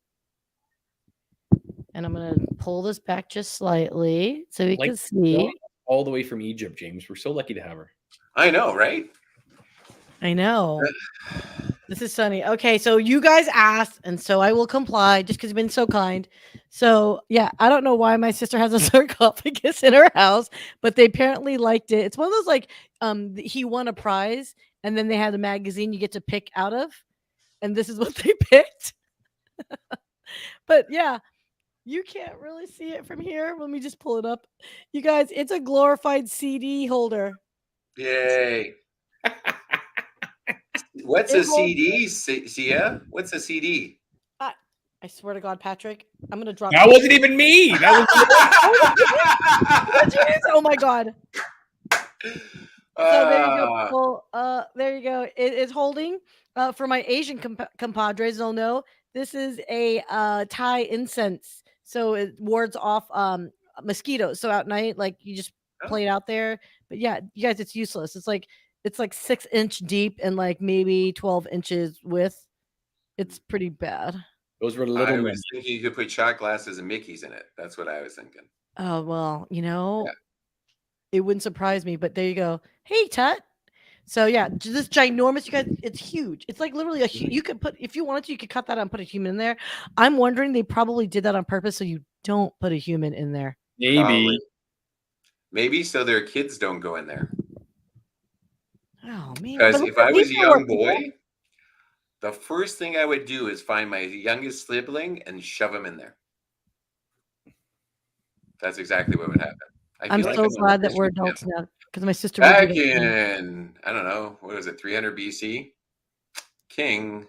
And I'm gonna pull this back just slightly so we can see. All the way from Egypt, James. We're so lucky to have her. I know, right? I know. This is sunny. Okay, so you guys asked, and so I will comply just because you've been so kind. So yeah, I don't know why my sister has a sarcophagus in her house, but they apparently liked it. It's one of those like he won a prize, and then they had a magazine you get to pick out of, and this is what they picked. But yeah, you can't really see it from here. Let me just pull it up. You guys, it's a glorified CD holder. Yay. What's a CD, Syya? What's a CD? I swear to God, Patrick, I'm gonna drop. That wasn't even me. That was. Oh my God. So there you go. Well, there you go. It's holding. For my Asian compadres, they'll know this is a Thai incense, so it wards off mosquitoes. So at night, like you just play it out there. But yeah, you guys, it's useless. It's like 6-inch deep and like maybe 12 inches width. It's pretty bad. Those were little. I was thinking you could put shot glasses and Mickeys in it. That's what I was thinking. Oh well, it wouldn't surprise me. But there you go. Hey, Tut. So yeah, this ginormous, you guys, it's huge. It's like literally you could put, if you wanted to, you could cut that out and put a human in there. I'm wondering they probably did that on purpose so you don't put a human in there. Maybe so their kids don't go in there. Oh man! Because if I was a young boy, the first thing I would do is find my youngest sibling and shove him in there. That's exactly what would happen. I'm so glad that we're adults now, because my sister back in, I don't know, what was it, 300 BC? King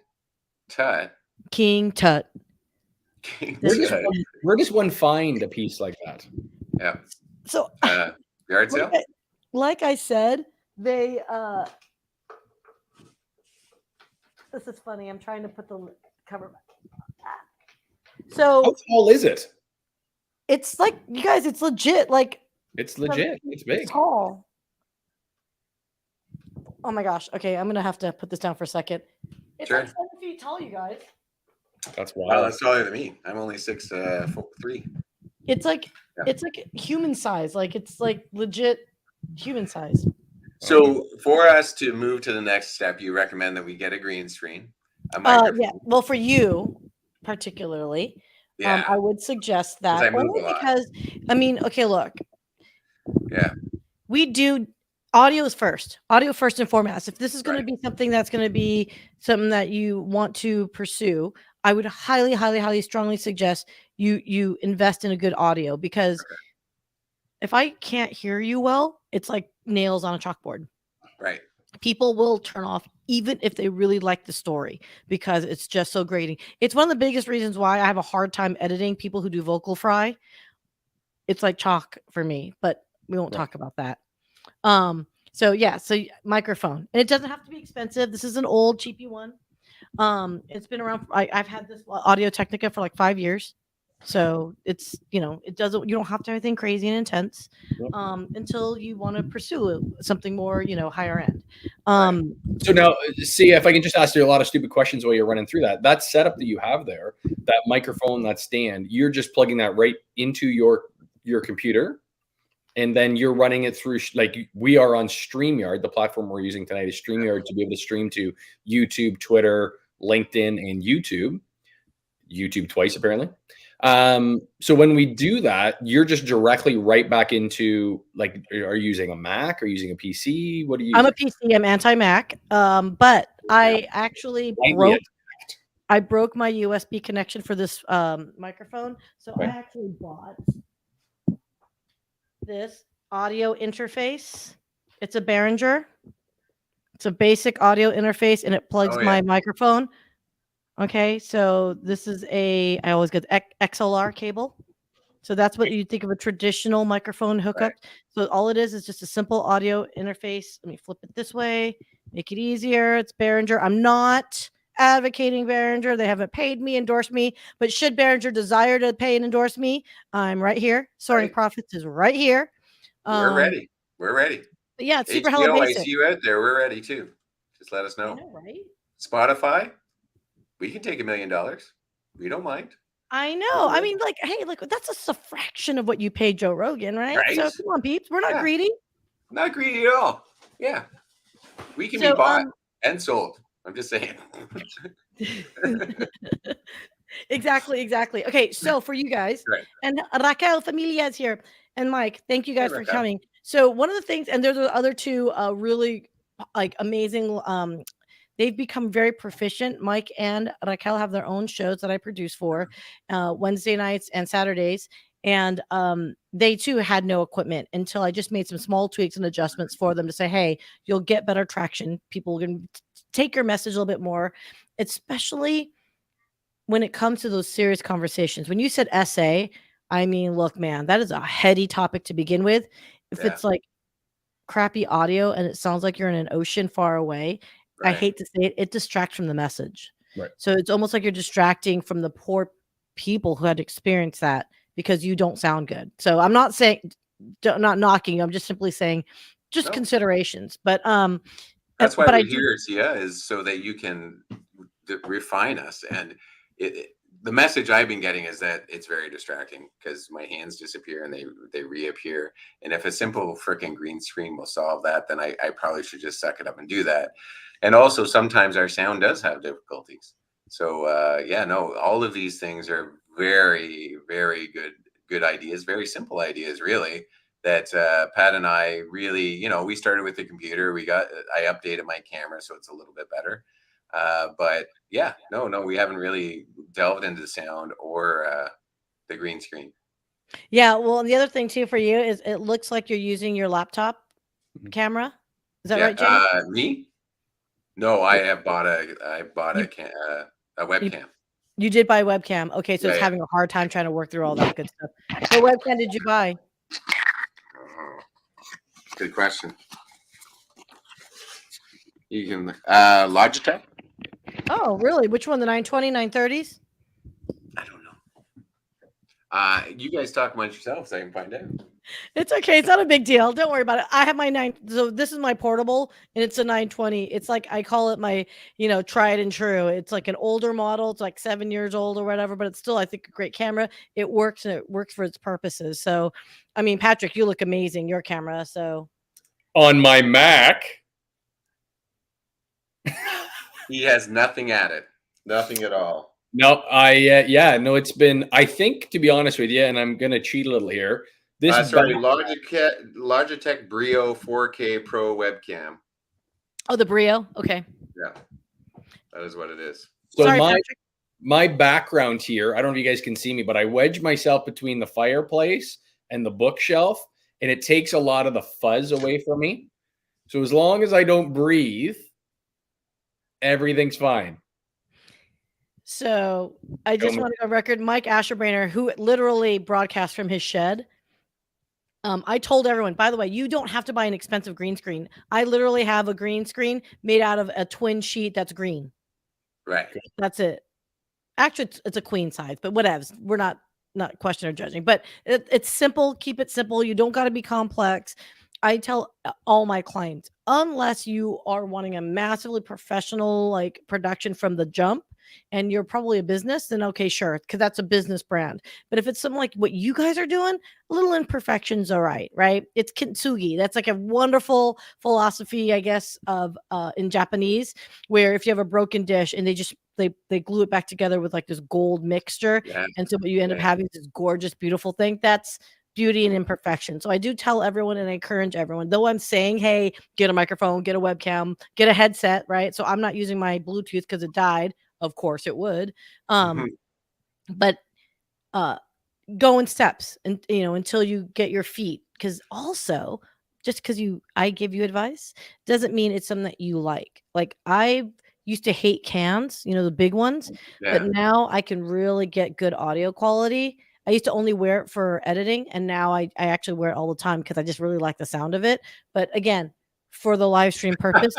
Tut Where does one find a piece like that? Yeah. So yard sale. Like I said, they this is funny. I'm trying to put the cover back. So how tall is it? It's like, you guys, it's legit. Like, it's legit. It's big. It's tall. Oh my gosh. Okay, I'm gonna have to put this down for a second. It's like 7 feet tall, you guys. That's wild. Well, that's taller than me. I'm only 6'3". It's like it's like human size. Like, it's like legit human size. So for us to move to the next step, you recommend that we get a green screen, a microphone. Yeah. Well, for you particularly, I would suggest that only because, I mean, okay, look. Yeah. We do audio first and foremost. If this is going to be something that's going to be something that you want to pursue, I would highly, highly, highly strongly suggest you invest in a good audio, because if I can't hear you well, it's like nails on a chalkboard. Right. People will turn off even if they really like the story, because it's just so grating. It's one of the biggest reasons why I have a hard time editing people who do vocal fry. It's like chalk for me, but we won't talk about that. So microphone, and it doesn't have to be expensive. This is an old cheapy one. It's been around. I've had this Audio Technica for like 5 years. So it's, you don't have to have anything crazy and intense until you want to pursue something more, higher end. So now, see, if I can just ask you a lot of stupid questions while you're running through that setup that you have there, that microphone, that stand, you're just plugging that right into your computer, and then you're running it through, like, we are on StreamYard. The platform we're using tonight is StreamYard, to be able to stream to YouTube, Twitter, LinkedIn, and YouTube twice, apparently. So when we do that, you're just directly right back into, like, are you using a Mac or using a PC? What are you? I'm a PC. I'm anti-Mac. But I actually broke my USB connection for this microphone. So I actually bought this audio interface. It's a Behringer. It's a basic audio interface, and it plugs my microphone. Okay, so this is I always get XLR cable. So that's what you think of a traditional microphone hookup. So all it is just a simple audio interface. Let me flip it this way, make it easier. It's Behringer. I'm not advocating Behringer. They haven't paid me, endorsed me, but should Behringer desire to pay and endorse me, I'm right here. Soaring Profits is right here. We're ready. But yeah, it's super hella basic. I see you out there. We're ready too. Just let us know. I know, right? Spotify, we can take $1 million. We don't mind. I know. I mean, like, hey, look, that's a fraction of what you paid Joe Rogan, right? So come on, peeps. We're not greedy. Not greedy at all. Yeah. We can be bought and sold. I'm just saying. Exactly. Okay, so for you guys, and Raquel Familia is here, and Mike, thank you guys for coming. So one of the things, and there's the other two really like amazing, they've become very proficient. Mike and Raquel have their own shows that I produce for Wednesday nights and Saturdays. And they too had no equipment until I just made some small tweaks and adjustments for them to say, hey, you'll get better traction. People can take your message a little bit more, especially when it comes to those serious conversations. When you said essay, I mean, look, man, that is a heady topic to begin with. If it's like crappy audio and it sounds like you're in an ocean far away, I hate to say it, it distracts from the message. So it's almost like you're distracting from the poor people who had experienced that because you don't sound good. So I'm not saying, not knocking, I'm just simply saying just considerations. But that's why we're here, Syya, is so that you can refine us. And the message I've been getting is that it's very distracting because my hands disappear and they reappear. And if a simple freaking green screen will solve that, then I probably should just suck it up and do that. And also sometimes our sound does have difficulties. So all of these things are very, very good ideas, very simple ideas, really, that Pat and I really, we started with the computer. I updated my camera so it's a little bit better. But we haven't really delved into the sound or the green screen. Yeah, well, and the other thing too for you is it looks like you're using your laptop camera. Is that right, Jay? Me? No, I bought a webcam. You did buy a webcam. Okay, so Yeah, it's yeah. having a hard time trying to work through all that good stuff. What webcam did you buy? Good question. You can Logitech. Oh, really? Which one? The 920, 930s? I don't know. You guys talk amongst yourselves. I can find out. It's okay. It's not a big deal. Don't worry about it. I have my 9. So this is my portable, and it's a 920. It's like I call it my, tried and true. It's like an older model. It's like 7 years old or whatever, but it's still, I think, a great camera. It works, and it works for its purposes. So, I mean, Patrick, you look amazing. Your camera. So On my Mac. He has nothing at it. Nothing at all. No, it's been, I think, to be honest with you, and I'm going to cheat a little here. Logitech Brio 4K Pro webcam. Oh, the Brio. Okay. Yeah, that is what it is. So Sorry, Patrick. my background here, I don't know if you guys can see me, but I wedge myself between the fireplace and the bookshelf, and it takes a lot of the fuzz away from me. So as long as I don't breathe, everything's fine. So I just want to go on record. Mike Asherbrainer, who literally broadcasts from his shed. I told everyone, by the way, you don't have to buy an expensive green screen. I literally have a green screen made out of a twin sheet that's green. Right. That's it. Actually, it's a queen size, but whatever. We're not questioning or judging, but it's simple. Keep it simple. You don't got to be complex. I tell all my clients, unless you are wanting a massively professional like production from the jump, and you're probably a business, then okay, sure, because that's a business brand. But if it's something like what you guys are doing, a little imperfections, all right? It's kintsugi. That's like a wonderful philosophy, I guess, of in Japanese, where if you have a broken dish and they glue it back together with like this gold mixture, and so what you end up having is this gorgeous, beautiful thing. That's beauty and imperfection. So I do tell everyone and I encourage everyone, though I'm saying, hey, get a microphone, get a webcam, get a headset, right? So I'm not using my Bluetooth because it died. Of course it would. But go in steps and until you get your feet. Because also, just because I give you advice doesn't mean it's something that you like. Like I used to hate cans, the big ones, but now I can really get good audio quality. I used to only wear it for editing, and now I actually wear it all the time because I just really like the sound of it. But again, for the live stream purpose,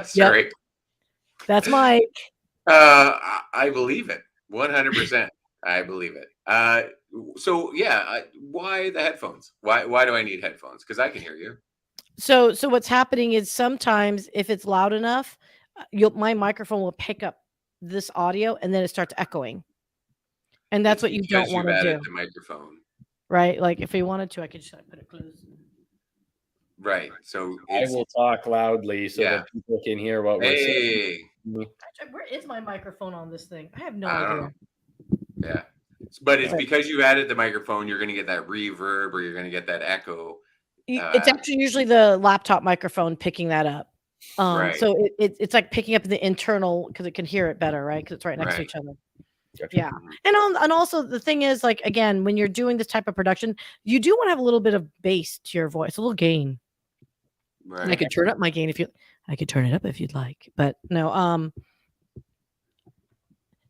Sorry. Yep. That's Mike. I believe it 100%. I believe it. So yeah, why the headphones? Why do I need headphones? Because I can hear you. So what's happening is sometimes if it's loud enough, my microphone will pick up this audio and then it starts echoing. And that's what you don't want to do. The microphone. Right? Like if you wanted to, I could just put it close. Right. So I will talk loudly so that people can hear what we're saying. Where is my microphone on this thing? I have no idea. Yeah. But it's because you added the microphone, you're going to get that reverb or you're going to get that echo. It's actually usually the laptop microphone picking that up. Right. So it's like picking up the internal because it can hear it better, right? Because it's right next to each other. Yeah. And also the thing is, like, again, when you're doing this type of production, you do want to have a little bit of bass to your voice, a little gain. Right. And I could turn up my gain I could turn it up if you'd like, but no,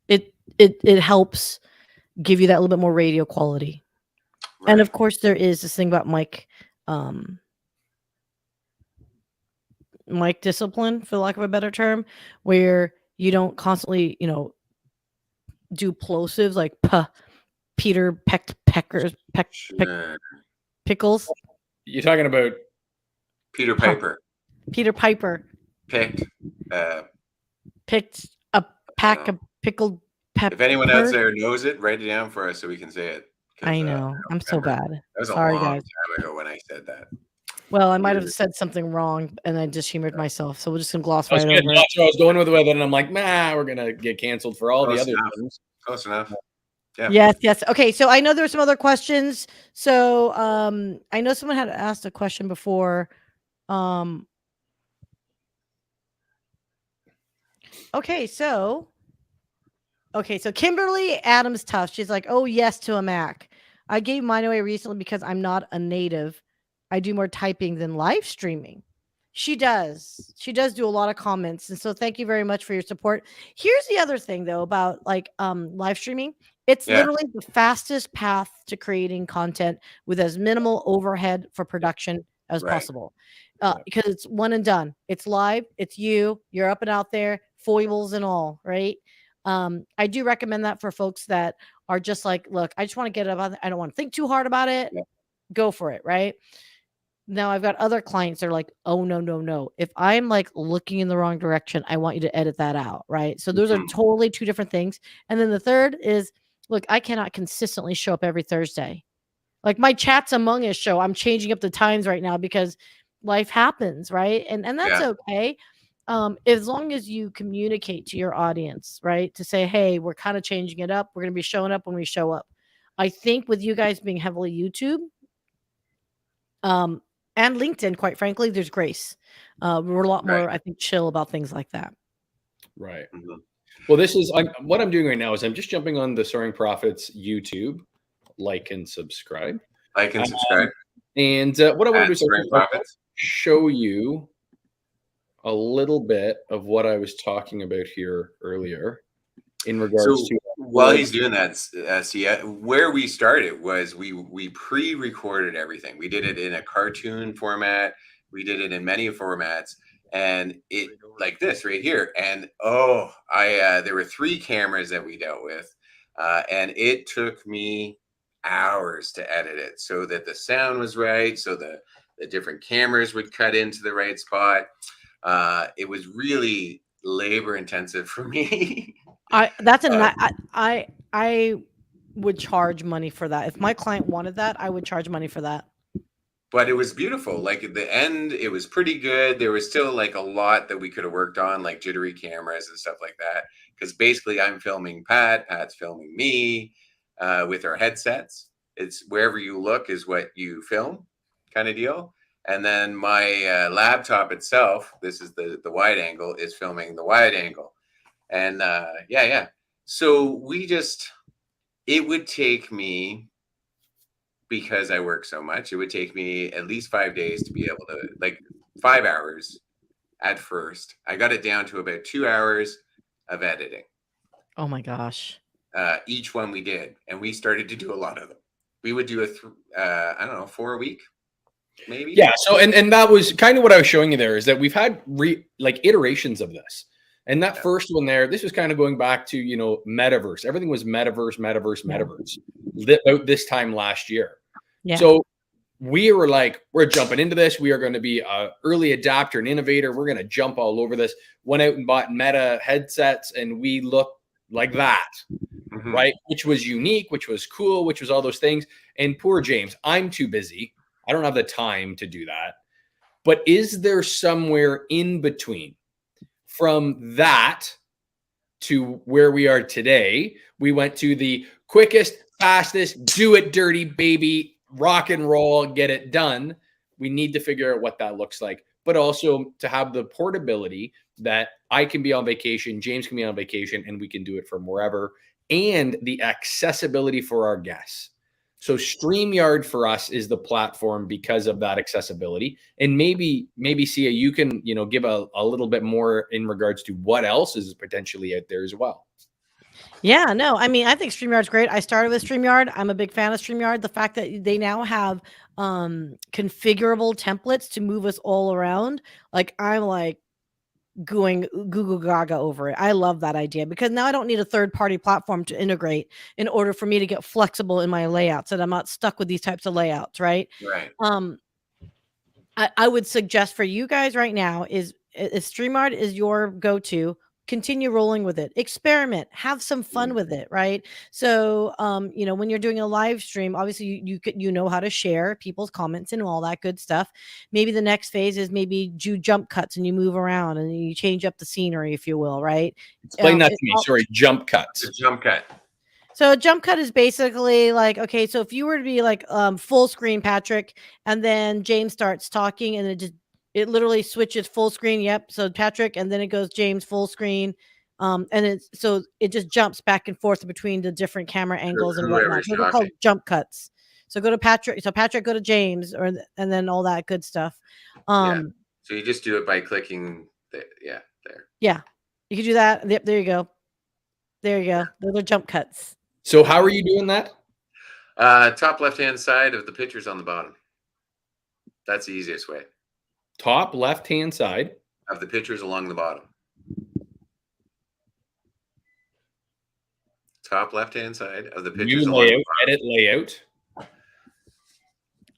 it helps give you that little bit more radio quality. Right. And of course there is this thing about mic discipline, for lack of a better term, where you don't constantly, do plosives like Peter Peckers pickles. You're talking about Peter Piper. Peter Piper picked a pack of pickled peppers. If anyone else there knows it, write it down for us so we can say it. I know. I'm so bad. That was Sorry, a long guys. time ago when I said that. Well, I might have said something wrong and I just humored myself. So we're just going to gloss right over it. That's where I was going with it. And I'm like, we're going to get canceled for all the other things. Close enough. Yeah. Yes. Okay. So I know there were some other questions. So I know someone had asked a question before. Okay. So Kimberly Adams Tuff. She's like, oh, yes, to a Mac. I gave mine away recently because I'm not a native. I do more typing than live streaming. She does. She does do a lot of comments. And so thank you very much for your support. Here's the other thing though about like live streaming. It's Yeah, literally the fastest path to creating content with as minimal overhead for production as right. possible. Because it's one and done. It's live, it's you're up and out there, foibles and all, right? I do recommend that for folks that are just like, look, I just want to get about it. I don't want to think too hard about it. Yeah. Go for it, right? Now I've got other clients that are like, "Oh, no, no, no. If I'm, like, looking in the wrong direction, I want you to edit that out," right? So those are Mhm. totally 2 different things. And then the third is, look, I cannot consistently show up every Thursday. Like, my Chats Among Us show, I'm changing up the times right now because life happens, right? And that's Yeah. okay, as long as you communicate to your audience, right? To say, "Hey, we're kinda changing it up. We're gonna be showing up when we show up." I think with you guys being heavily YouTube, um, and LinkedIn, quite frankly, there's grace. We're a lot Right. more, I think, chill about things like that. Right. Mhm. Well, what I'm doing right now is I'm just jumping on the Soaring Profits YouTube, like and subscribe. Like and subscribe And what I want to do at is Soaring I'll Profits. show you a little bit of what I was talking about here earlier in regards So to while he's doing that, Syya, where we started was we pre-recorded everything. We did it in a cartoon format. We did it in many formats, and it like this right here. And I there were 3 cameras that we dealt with, and it took me hours to edit it so that the sound was right, so the different cameras would cut into the right spot. It was really labor intensive for me. I that's a Uh, ni- I would charge money for that. If my client wanted that, I would charge money for that. but it was beautiful. Like at the end, it was pretty good. There was still like a lot that we could have worked on, like jittery cameras and stuff like that. Because basically, I'm filming Pat's filming me with our headsets. It's wherever you look is what you film, kind of deal. And then my laptop itself, this is the wide angle, is filming the wide angle. And yeah. So it would take me, because I work so much, it would take me at least 5 days to be able to, like, 5 hours at first. I got it down to about 2 hours of editing. Oh my gosh. Each one we did, and we started to do a lot of them. We would do I don't know, 4 a week, maybe. Yeah. So and that was kind of what I was showing you there is that we've had iterations of this. And that first one there, this was kind of going back to, metaverse. Everything was metaverse. About this time last year. Yeah. So we were like, we're jumping into this. We are going to be an early adapter and innovator. We're going to jump all over this. Went out and bought Meta headsets, and we looked like that, Mhm. right? Which was unique, which was cool, which was all those things. And poor James, I'm too busy. I don't have the time to do that. But is there somewhere in between from that to where we are today? We went to the quickest, fastest, do it dirty, baby, rock and roll, get it done. We need to figure out what that looks like, but also to have the portability that I can be on vacation, James can be on vacation, and we can do it from wherever, and the accessibility for our guests. So StreamYard for us is the platform because of that accessibility. And maybe Syya, you can, give a little bit more in regards to what else is potentially out there as well. Yeah, no, I mean, I think StreamYard's great. I started with StreamYard. I'm a big fan of StreamYard. The fact that they now have configurable templates to move us all around, like I'm like going Google Gaga over it. I love that idea because now I don't need a third party platform to integrate in order for me to get flexible in my layouts, and I'm not stuck with these types of layouts, right? Right. I would suggest for you guys right now is if StreamYard is your go-to, continue rolling with it. Experiment, have some fun with it, right? So, when you're doing a live stream, obviously you know how to share people's comments and all that good stuff. Maybe the next phase is maybe do jump cuts and you move around and you change up the scenery, if you will, right? Explain that to me. Sorry, jump cuts. The jump cut. So a jump cut is basically like, okay, so if you were to be like full screen Patrick, and then James starts talking, and it literally switches full screen. Yep. So Patrick, and then it goes James full screen. And it just jumps back and forth between the different camera angles and whatnot. Whoever's Those are called talking. jump cuts. So go to Patrick. So Patrick, go to James, and then all that good stuff. Yeah. So you just do it by clicking there. Yeah, you can do that. Yep, there you go. There you go. Those are jump cuts. So how are you doing that? Top left-hand side of the pictures on the bottom. That's the easiest way. Top left-hand side Of the pictures along the bottom. Top left-hand side of the pictures view along the layout, bottom. edit layout.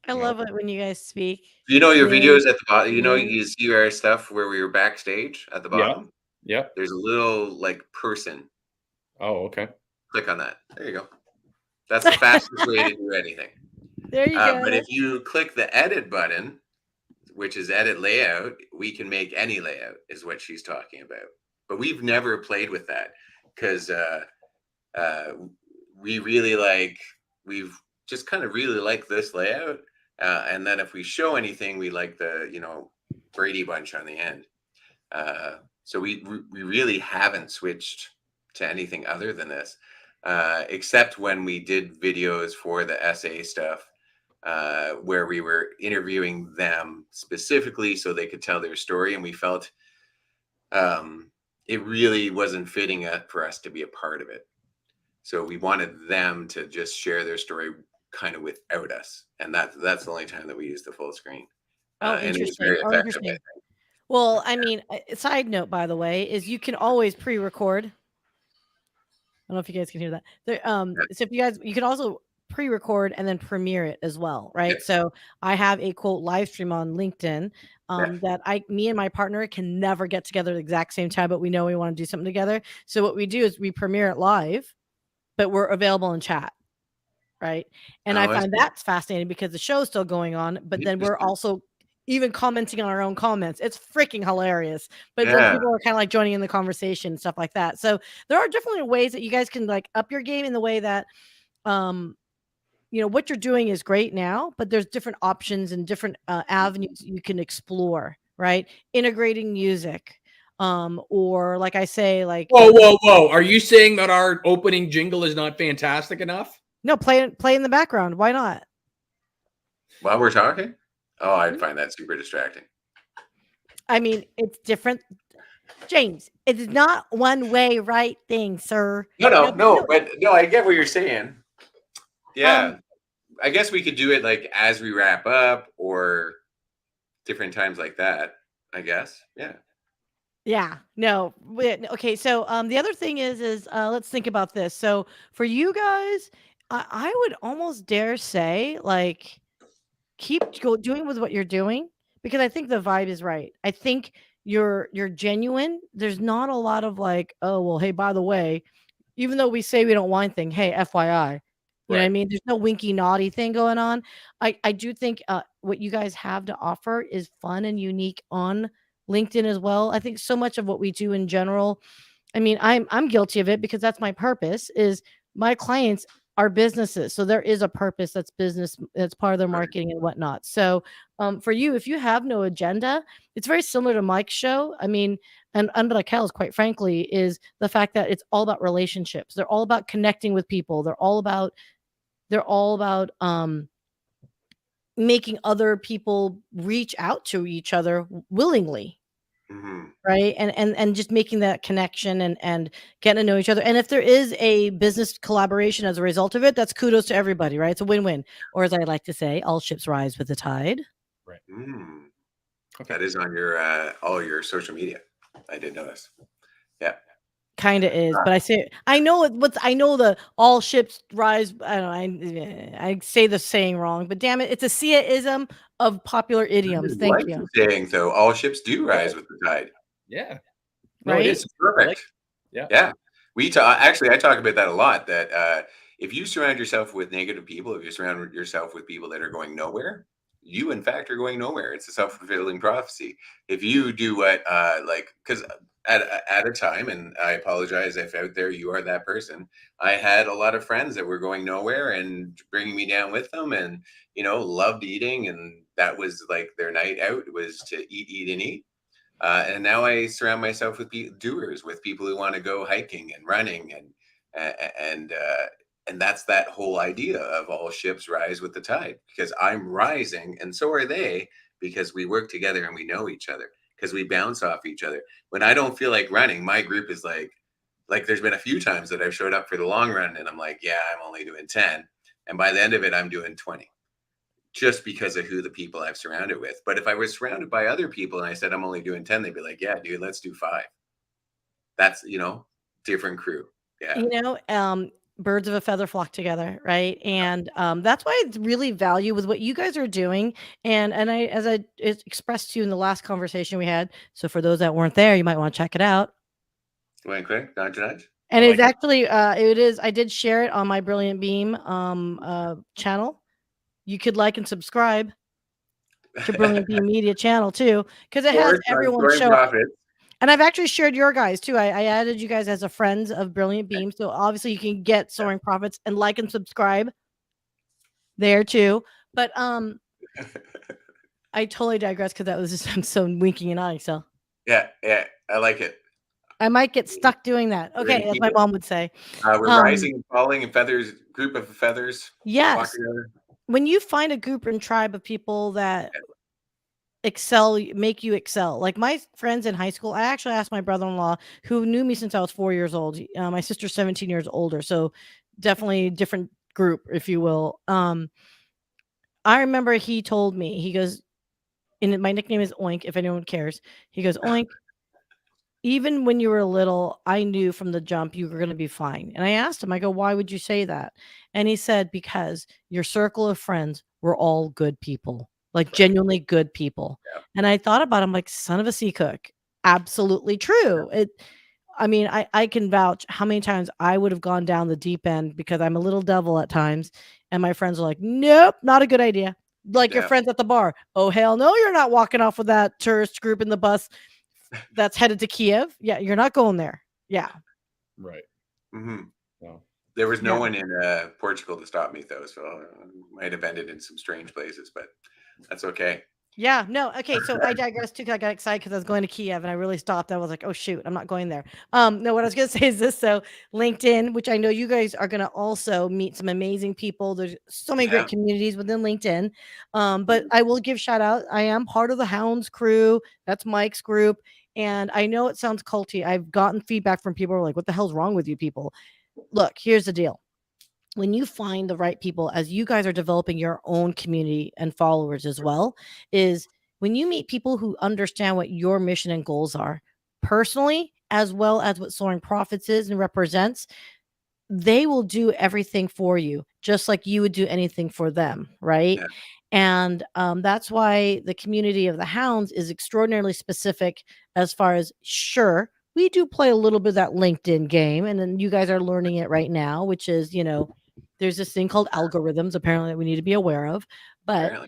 I love it when you guys speak. You know your Name, videos at the bottom. You know name. you see our stuff where we were backstage at the Yeah. bottom. Yeah. There's a little like person. Oh, okay. Click on that. There you go. That's the fastest way to do anything. There you go. But if you click the edit button, which is edit layout, we can make any layout, is what she's talking about. But we've never played with that because we really we've just kind of really like this layout. And then if we show anything, we like the, Brady Bunch on the end. So we really haven't switched to anything other than this, except when we did videos for the SA stuff, where we were interviewing them specifically so they could tell their story. And we felt it really wasn't fitting for us to be a part of it. So we wanted them to just share their story kind of without us. And that's the only time that we used the full screen. Oh, And it was interesting. very Oh, effective. interesting. Well, I mean, a side note, by the way, is you can always pre-record. I don't know if you guys can hear that. There, so if you can also pre-record and then premiere it as well, right? Yeah. So I have a quote live stream on LinkedIn that me and my partner can never get together at the exact same time, but we know we want to do something together. So what we do is we premiere it live, but we're available in chat, right? And I find that's fascinating because the show's still going on, but then we're also even commenting on our own comments. It's freaking hilarious. But then people are kind of like joining in the conversation and stuff like that. So there are definitely ways that you guys can like up your game in the way that what you're doing is great now, but there's different options and different avenues you can explore, right? Integrating music. Or like I say, like whoa. Are you saying that our opening jingle is not fantastic enough? No, play in the background. Why not? While we're talking? Oh, I'd find that super distracting. I mean, it's different. James, it's not one way right thing, sir. No, but I get what you're saying. Yeah. I guess we could do it like as we wrap up or different times like that, I guess. Yeah. Yeah. No. Okay. So the other thing is let's think about this. So for you guys, I would almost dare say like keep doing with what you're doing because I think the vibe is right. I think you're genuine. There's not a lot of like, oh well, hey, by the way, even though we say we don't want anything, hey, FYI. You know what I mean? There's no winky naughty thing going on. I do think what you guys have to offer is fun and unique on LinkedIn as well. I think so much of what we do in general, I mean, I'm guilty of it because that's my purpose is my clients are businesses. So there is a purpose that's business, that's part of their marketing and whatnot. So for you, if you have no agenda, it's very similar to Mike's show. I mean, and Unbreakel's, quite frankly, is the fact that it's all about relationships. They're all about connecting with people. They're all about making other people reach out to each other willingly. Mm-hmm. Right. And just making that connection and getting to know each other. And if there is a business collaboration as a result of it, that's kudos to everybody, right? It's a win-win. Or as I like to say, all ships rise with the tide. Right. Okay. That is on your all your social media. I did notice. Yeah. Kind of is, but I know the all ships rise. I don't know. I say the saying wrong, but damn it, it's a Syya-ism of popular idioms. Thank you. Saying though, all ships do rise with the tide. Yeah. No, right? It's perfect. Yeah. We actually, I talk about that a lot. That if you surround yourself with negative people, if you surround yourself with people that are going nowhere, you in fact are going nowhere. It's a self-fulfilling prophecy. If you do what, because at a time, and I apologize if out there you are that person, I had a lot of friends that were going nowhere and bringing me down with them, and loved eating, and that was like their night out was to eat, and eat. And now I surround myself with doers, with people who want to go hiking and running, and that's that whole idea of all ships rise with the tide, because I'm rising and so are they, because we work together and we know each other because we bounce off each other. When I don't feel like running, my group is like there's been a few times that I've showed up for the long run and I'm like, yeah, I'm only doing 10. And by the end of it, I'm doing 20 just because of who the people I've surrounded with. But if I was surrounded by other people and I said I'm only doing 10, they'd be like, yeah, dude, let's do 5. That's, different crew. Yeah. You know, birds of a feather flock together, right? And that's why I really value with what you guys are doing. And I, as I expressed to you in the last conversation we had. So for those that weren't there, you might want to check it out. Went quick, nudge, nudge. And it's actually, it is. I did share it on my Brilliant Beam channel. You could like and subscribe to Brilliant Beam Media channel too, because it has everyone show up. And I've actually shared your guys too. I added you guys as a friends of Brilliant Beam. So obviously you can get Soaring Profits and like and subscribe there too. But I totally digress because that was just I'm so winking and eyeing. So yeah, I like it. I might get stuck doing that. Okay, as my mom would say. We're rising and falling, and feathers, group of feathers. Yes. When you find a group and tribe of people that excel, make you excel. Like my friends in high school, I actually asked my brother-in-law who knew me since I was 4 years old. My sister's 17 years older, so definitely different group, if you will. I remember he told me, he goes, and my nickname is Oink, if anyone cares. He goes, Oink, even when you were little, I knew from the jump you were going to be fine. And I asked him, I go, why would you say that? And he said, because your circle of friends were all good people, like genuinely good people. Yeah. And I thought about him like son of a sea cook. Absolutely true. I mean, I can vouch how many times I would have gone down the deep end because I'm a little devil at times. And my friends are like, nope, not a good idea. Like your friends at the bar. Oh, hell no, you're not walking off with that tourist group in the bus that's headed to Kiev. Yeah, you're not going there. Yeah. Right. Mm-hmm. No. There was no one in Portugal to stop me, though, so I might have ended in some strange places, but that's okay. Yeah, no. Okay, so I digressed too because I got excited because I was going to Kiev and I really stopped. I was like, oh shoot, I'm not going there. No, what I was gonna say is this. So LinkedIn, which I know you guys are gonna also meet some amazing people. There's so many great communities within LinkedIn. But I will give shout out. I am part of the Hounds crew. That's Mike's group. And I know it sounds culty. I've gotten feedback from people who are like, what the hell's wrong with you people? Look, here's the deal. When you find the right people, as you guys are developing your own community and followers as well, is when you meet people who understand what your mission and goals are personally, as well as what Soaring Profits is and represents, they will do everything for you, just like you would do anything for them, right? Yeah. And that's why the community of the Hounds is extraordinarily specific as far as, sure, we do play a little bit of that LinkedIn game, and then you guys are learning it right now, which is, there's this thing called algorithms apparently that we need to be aware of, but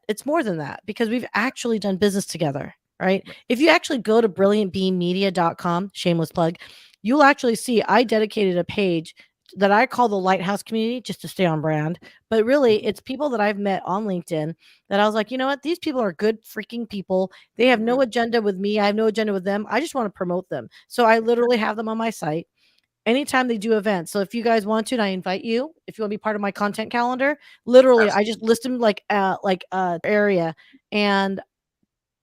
it's more than that because we've actually done business together, right? If you actually go to brilliantbeammedia.com, shameless plug, you'll actually see I dedicated a page that I call the Lighthouse community just to stay on brand. But really, it's people that I've met on LinkedIn that I was like, you know what? These people are good freaking people. They have no agenda with me. I have no agenda with them. I just want to promote them. So I literally have them on my site anytime they do events. So if you guys want to, and I invite you, if you want to be part of my content calendar, literally, I just list them like area. And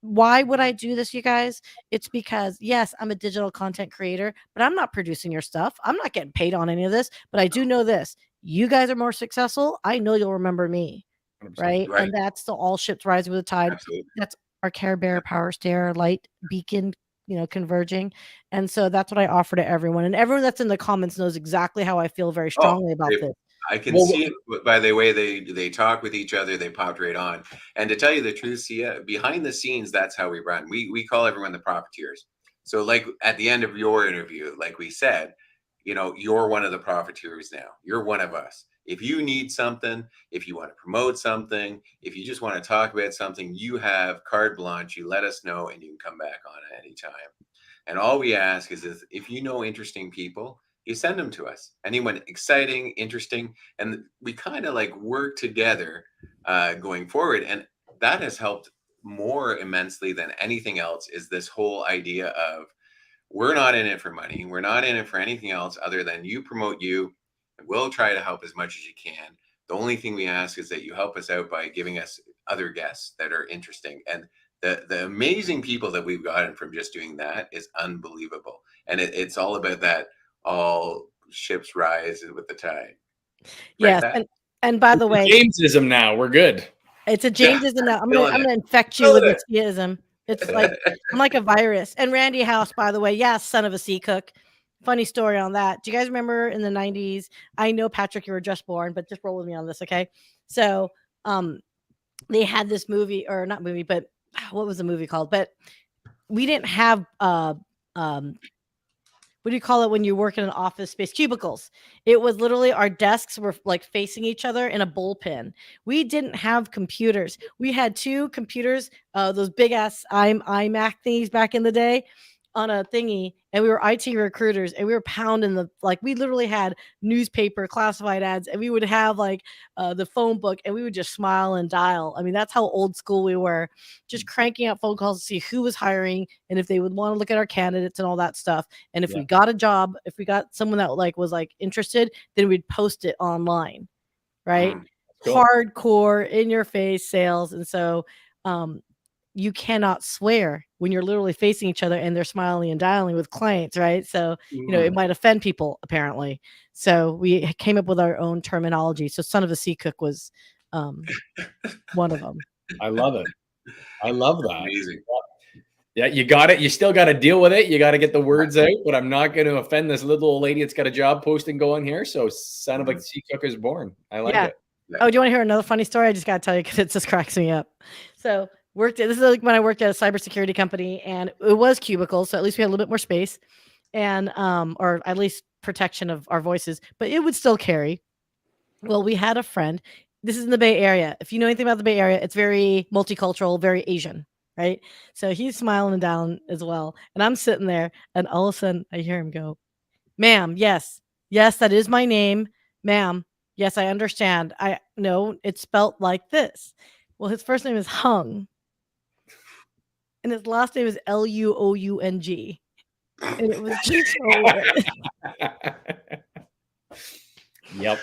why would I do this, you guys? It's because, yes, I'm a digital content creator, but I'm not producing your stuff. I'm not getting paid on any of this, but I do know this. You guys are more successful. I know you'll remember me, right? And that's the all ships rising with the tide. Absolutely. That's our Care Bear, Power Stair, Light Beacon, converging. And so that's what I offer to everyone. And everyone that's in the comments knows exactly how I feel very strongly about this. I can see it by the way they talk with each other. They popped right on. And to tell you the truth, Syya, behind the scenes, that's how we run. We call everyone the profiteers. So like at the end of your interview, like we said, you're one of the profiteers now. You're one of us. If you need something, if you want to promote something, if you just want to talk about something, you have carte blanche. You let us know and you can come back on at any time. And all we ask is if you know interesting people, you send them to us. Anyone exciting, interesting, and we kind of like work together going forward. And that has helped more immensely than anything else is this whole idea of we're not in it for money. We're not in it for anything else other than you promote you. And we'll try to help as much as you can. The only thing we ask is that you help us out by giving us other guests that are interesting. And the amazing people that we've gotten from just doing that is unbelievable. And it's all about that, all ships rise with the tide. Right, Yes, Pat? and by the way, Jamesism now. We're good. it's a Jamesism now. I'm Killing gonna it. infect you with a Syism. It's like I'm like a virus. And Randy House, by the way, yes, son of a sea cook. Funny story on that. Do you guys remember in the 90s? I know, Patrick, you were just born, but just roll with me on this, okay? So they had this movie, or not movie, but what was the movie called? But we didn't have what do you call it when you work in an office space? Cubicles. It was literally our desks were like facing each other in a bullpen. We didn't have computers. We had 2 computers, those big ass iMac thingies back in the day, on a thingy, and we were IT recruiters, and we were pounding we literally had newspaper classified ads, and we would have the phone book, and we would just smile and dial. I mean, that's how old school we were, just cranking out phone calls to see who was hiring and if they would want to look at our candidates and all that stuff. And if we got a job, if we got someone that was interested, then we'd post it online, right? Cool. Hardcore, in your face sales. And so you cannot swear when you're literally facing each other and they're smiling and dialing with clients, right? So, it might offend people, apparently. So we came up with our own terminology. So son of a sea cook was one of them. I love it. I love that. Amazing. Yeah, you got it. You still got to deal with it. You got to get the words out, but I'm not going to offend this little old lady that's got a job posting going here. So son of a sea cook is born. I like it. Oh, do you want to hear another funny story? I just got to tell you because it just cracks me up. So this is like when I worked at a cybersecurity company, and it was cubicles, so at least we had a little bit more space, and or at least protection of our voices, but it would still carry. Well, we had a friend. This is in the Bay Area. If you know anything about the Bay Area, it's very multicultural, very Asian, right? So he's smiling down as well, and I'm sitting there, and all of a sudden I hear him go, "Ma'am, yes, that is my name, ma'am. Yes, I understand. I know it's spelt like this." Well, his first name is Hung, and his last name is Luoung. And it was just Yep.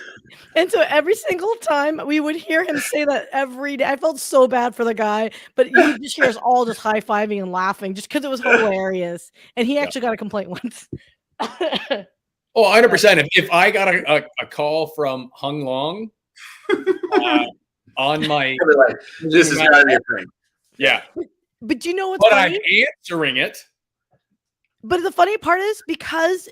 And so every single time we would hear him say that every day. I felt so bad for the guy, but you would just hear us all just high-fiving and laughing just because it was hilarious. And he actually got a complaint once. Oh, 100%. If I got a call from Hung Long on my This is gotta be a friend. Yeah. But do you know what's funny? I'm answering it. But the funny part is because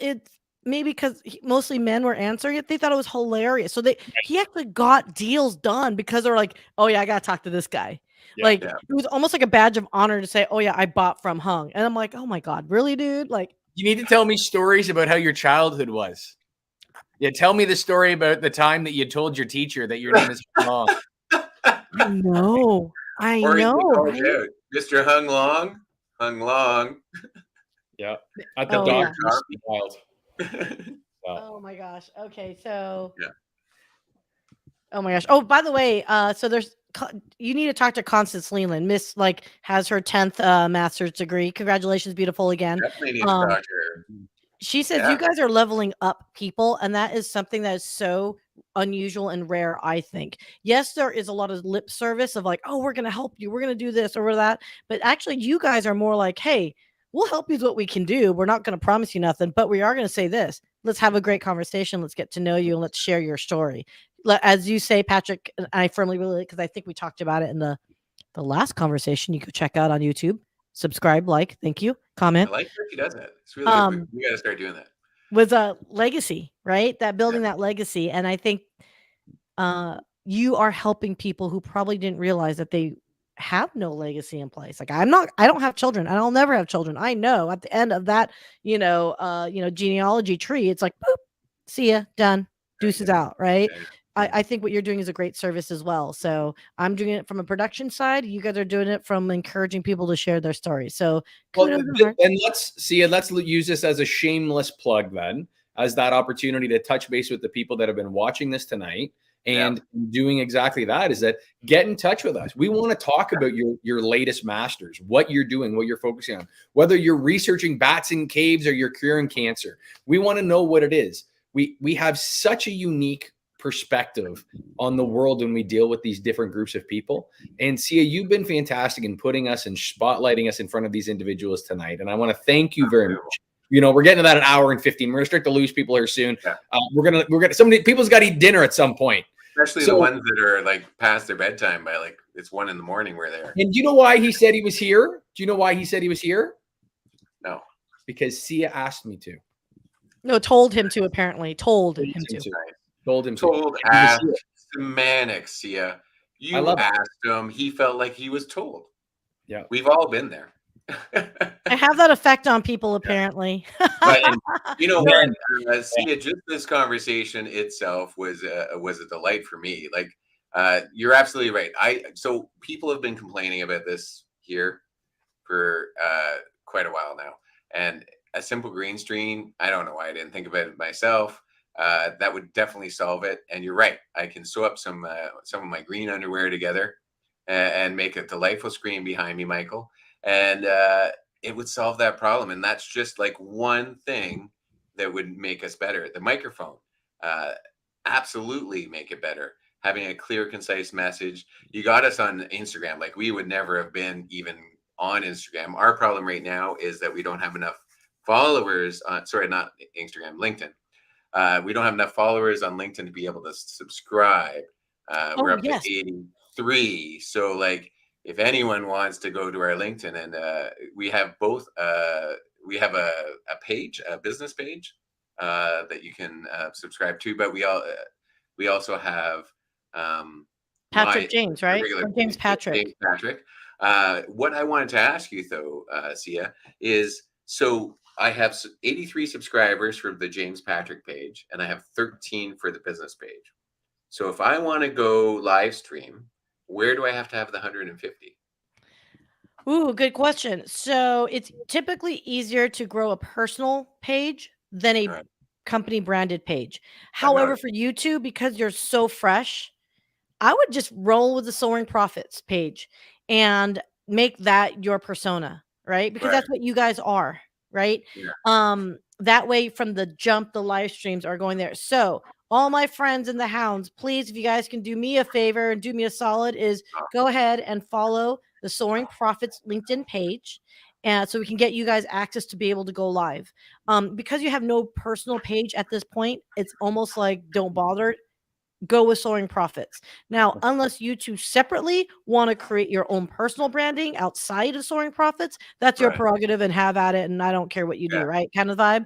mostly men were answering it, they thought it was hilarious. So he actually got deals done because they're like, "Oh yeah, I gotta talk to this guy." It was almost like a badge of honor to say, "Oh yeah, I bought from Hung." And I'm like, "Oh my God, really, dude?" You need to tell me stories about how your childhood was. Yeah, tell me the story about the time that you told your teacher that your name is Hung Long. I know. Or right? Mr. Hung Long. Hung Long. Yeah. At the doctor's wild. Oh my gosh. Okay, so yeah. Oh my gosh. Oh, by the way, so you need to talk to Constance Leland. Miss has her 10th master's degree. Congratulations, beautiful again. Definitely need to talk to her. She says you guys are leveling up people, and that is something that is so unusual and rare, I think. Yes, there is a lot of lip service of "Oh, we're going to help you. We're going to do this or that." But actually, you guys are more like, "Hey, we'll help you with what we can do. We're not going to promise you nothing, but we are going to say this. Let's have a great conversation. Let's get to know you, and let's share your story." As you say, Patrick, and I firmly believe, because I think we talked about it in the last conversation. You could check out on YouTube. Subscribe, thank you, comment. I like that she does that. It's really good. We got to start doing that. Was a legacy, right? That building that legacy, and I think you are helping people who probably didn't realize that they have no legacy in place. I don't have children, and I'll never have children. I know at the end of that, genealogy tree, it's like, boop, see ya, done, deuces out, right? I think what you're doing is a great service as well. So I'm doing it from a production side. You guys are doing it from encouraging people to share their stories. So and let's use this as a shameless plug then, as that opportunity to touch base with the people that have been watching this tonight and doing exactly that, is that get in touch with us. We want to talk about your latest masters, what you're doing, what you're focusing on, whether you're researching bats in caves or you're curing cancer. We want to know what it is. We have such a unique perspective on the world when we deal with these different groups of people. And Syya, you've been fantastic in putting us and spotlighting us in front of these individuals tonight. And I want to thank you very much. You know, we're getting to that an hour and 15. We're gonna start to lose people here soon. Yeah. We're gonna somebody people's got to eat dinner at some point. Especially the ones that are like past their bedtime by like it's 1 a.m. we're there. And do you know why he said he was here? Do you know why he said he was here? No. Because Syya asked me to. No, told him to, apparently. Told him to. Told him told to. asked semantics, Syya. You asked him. He felt like he was told. Yeah. We've all been there. I have that effect on people, apparently. But, and, you know what, Syya, just this conversation itself was a delight for me. Like, you're absolutely right. So people have been complaining about this here for quite a while now, and a simple green screen, I don't know why I didn't think about it myself. That would definitely solve it. And you're right. I can sew up some of my green underwear together and make a delightful screen behind me, Michael. And it would solve that problem. And that's just like one thing that would make us better. The microphone, absolutely make it better. Having a clear, concise message. You got us on Instagram. Like, we would never have been even on Instagram. Our problem right now is that we don't have enough followers on, sorry, not Instagram, LinkedIn. We don't have enough followers on LinkedIn to be able to subscribe. We're up to 83. So like, if anyone wants to go to our LinkedIn, and we have both, we have a page, a business page that you can subscribe to, but we also have Patrick James, right? James Patrick. James Patrick. What I wanted to ask you though, Syya, is so I have 83 subscribers for the James Patrick page, and I have 13 for the business page. So if I want to go live stream, where do I have to have the 150? Ooh, good question. So it's typically easier to grow a personal page than a company branded page. However, for YouTube, because you're so fresh, I would just roll with the Soaring Profits page and make that your persona, right? Because that's what you guys are, right? Yeah. That way from the jump, the live streams are going there. So all my friends in the hounds, please, if you guys can do me a favor and do me a solid, is go ahead and follow the Soaring Profits LinkedIn page. And so we can get you guys access to be able to go live. Because you have no personal page at this point, it's almost like don't bother. Go with Soaring Profits. Now, unless you two separately want to create your own personal branding outside of Soaring Profits, that's your prerogative, and have at it. And I don't care what you do, right? Kind of vibe.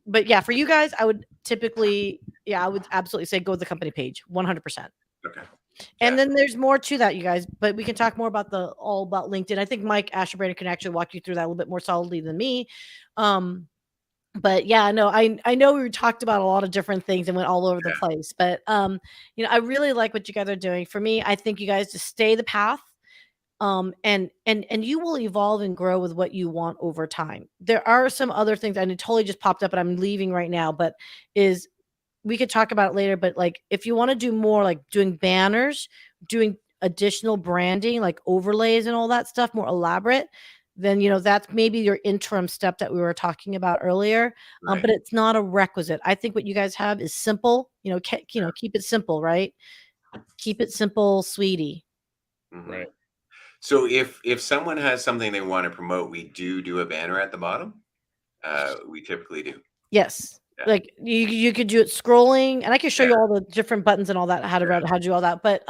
But yeah, for you guys, I would typically, I would absolutely say go with the company page, 100%. Okay. And then there's more to that, you guys, but we can talk more about all about LinkedIn. I think Mike Asherbrader can actually walk you through that a little bit more solidly than me. But yeah, no, I know we talked about a lot of different things and went all over the place, but you know, I really like what you guys are doing. For me, I think you guys just stay the path. And you will evolve and grow with what you want over time. There are some other things, and it totally just popped up, and I'm leaving right now, but we could talk about it later. But like, if you want to do more, like doing banners, doing additional branding, like overlays and all that stuff, more elaborate, then, you know, that's maybe your interim step that we were talking about earlier. But it's not a requisite. I think what you guys have is simple, you know, keep it simple, right? Keep it simple, sweetie. Right. So if someone has something they want to promote, we do a banner at the bottom. We typically do. Yes. Yeah. Like you could do it scrolling, and I can show you all the different buttons and all that, how to do all that. But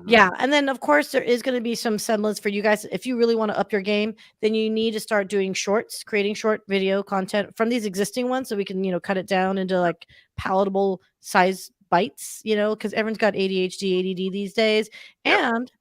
yeah, and then of course there is going to be some semblance for you guys. If you really want to up your game, then you need to start doing shorts, creating short video content from these existing ones, so we can, you know, cut it down into like palatable size bites, you know, because everyone's got ADHD, ADD these days. And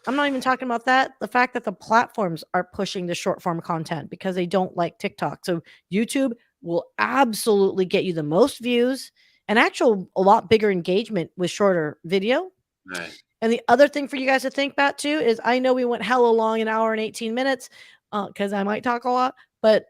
I'm not even talking about that. The fact that the platforms are pushing the short form content because they don't like TikTok. So YouTube will absolutely get you the most views and a lot bigger engagement with shorter video. Right. And the other thing for you guys to think about too is, I know we went hella long, an hour and 18 minutes, because I might talk a lot, but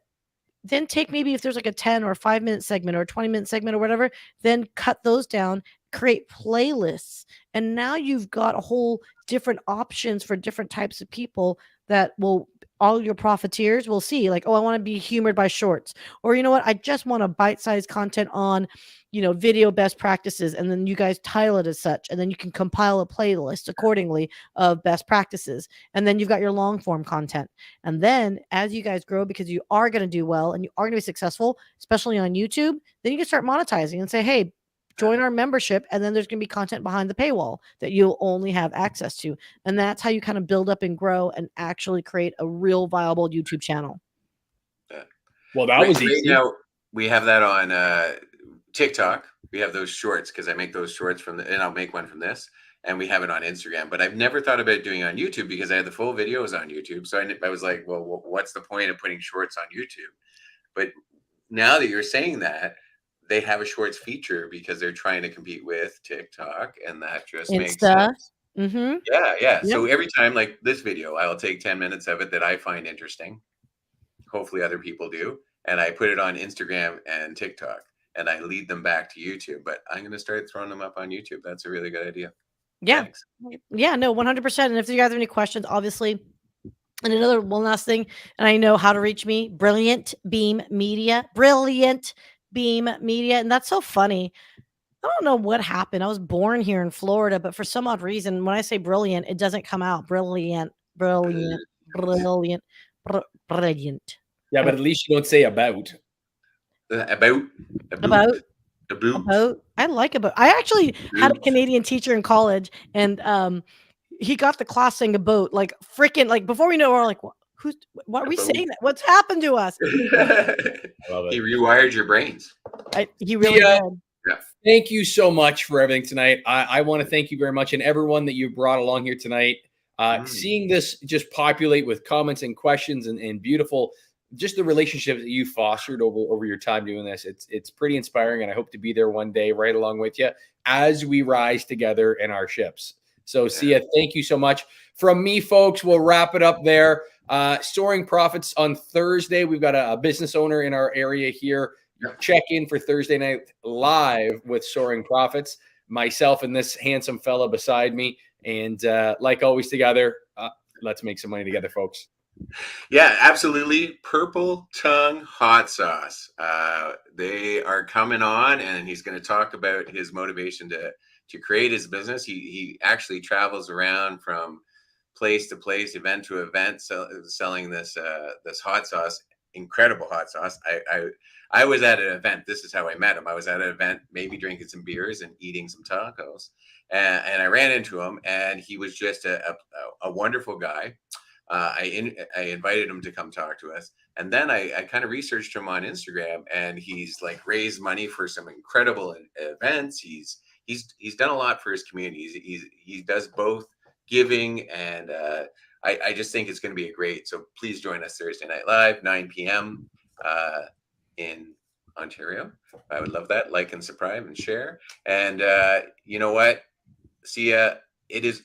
then take maybe, if there's like a 10 or 5-minute segment or a 20-minute segment or whatever, then cut those down, create playlists. And now you've got a whole different options for different types of people that will all your profiteers will see like, oh, I want to be humored by shorts, or you know what, I just want a bite-sized content on, video best practices, and then you guys title it as such, and then you can compile a playlist accordingly of best practices, and then you've got your long form content. And then as you guys grow, because you are going to do well and you are going to be successful, especially on YouTube, then you can start monetizing and say, hey, join our membership, and then there's going to be content behind the paywall that you'll only have access to. And that's how you kind of build up and grow and actually create a real viable YouTube channel. Yeah. Well, that was Right easy. now, we have that on TikTok. We have those shorts because I make those shorts and I'll make one from this. And we have it on Instagram. But I've never thought about doing it on YouTube because I had the full videos on YouTube. So I was like, well, what's the point of putting shorts on YouTube? But now that you're saying that, they have a shorts feature because they're trying to compete with TikTok, and that just makes sense. Mm-hmm. Yeah. Yep. So every time, like this video, I'll take 10 minutes of it that I find interesting. Hopefully other people do. And I put it on Instagram and TikTok, and I lead them back to YouTube. But I'm going to start throwing them up on YouTube. That's a really good idea. Yeah. Thanks. Yeah, no, 100%. And if you guys have any questions, obviously. And another one last thing, and I know how to reach me, Brilliant Beam Media. And that's so funny. I don't know what happened. I was born here in Florida, but for some odd reason, when I say brilliant, it doesn't come out. Brilliant. Yeah, but at least you don't say about. About. I like about. I actually had a Canadian teacher in college, and he got the class saying a boat, like freaking, like before we know, we're like, why are we saying that? What's happened to us? He rewired your brains. He really did. Yeah. Thank you so much for everything tonight. I want to thank you very much, and everyone that you brought along here tonight. Seeing this just populate with comments and questions and beautiful, just the relationships that you fostered over your time doing this. It's pretty inspiring, and I hope to be there one day right along with you as we rise together in our ships. So, Syya, thank you so much. From me, folks, we'll wrap it up there. Soaring Profits on Thursday. We've got a business owner in our area here. Check in for Thursday night live with Soaring Profits. Myself and this handsome fella beside me. And like always together, let's make some money together, folks. Yeah, absolutely. Purple Tongue Hot Sauce. They are coming on, and he's going to talk about his motivation to create his business. He actually travels around from place to place, event to event, selling this hot sauce. Incredible hot sauce. I was at an event. This is how I met him. I was at an event, maybe drinking some beers and eating some tacos, and I ran into him, and he was just a wonderful guy. I invited him to come talk to us, and then I kind of researched him on Instagram, and he's like raised money for some incredible events. He's done a lot for his community. He does both giving and I just think it's going to be a great. So please join us Thursday Night Live, 9 p.m. In Ontario. I would love that. Like and subscribe and share. And you know what, Syya, it has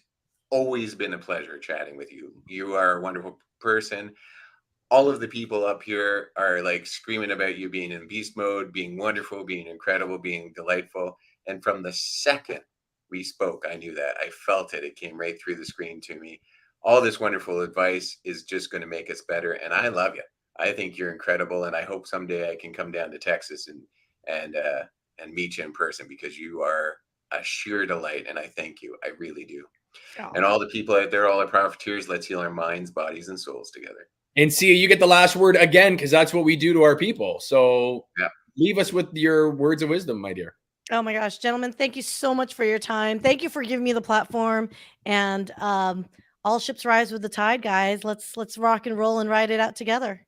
always been a pleasure chatting with you. You are a wonderful person. All of the people up here are like screaming about you being in beast mode, being wonderful, being incredible, being delightful. And from the second we spoke, I knew that. I felt it. It came right through the screen to me. All this wonderful advice is just going to make us better. And I love you. I think you're incredible. And I hope someday I can come down to Texas and meet you in person, because you are a sheer delight. And I thank you. I really do. Oh. And all the people out there, all our profiteers, let's heal our minds, bodies, and souls together. And Syya, you get the last word again, because that's what we do to our people. So leave us with your words of wisdom, my dear. Oh my gosh, gentlemen, thank you so much for your time. Thank you for giving me the platform. And all ships rise with the tide, guys. Let's rock and roll and ride it out together.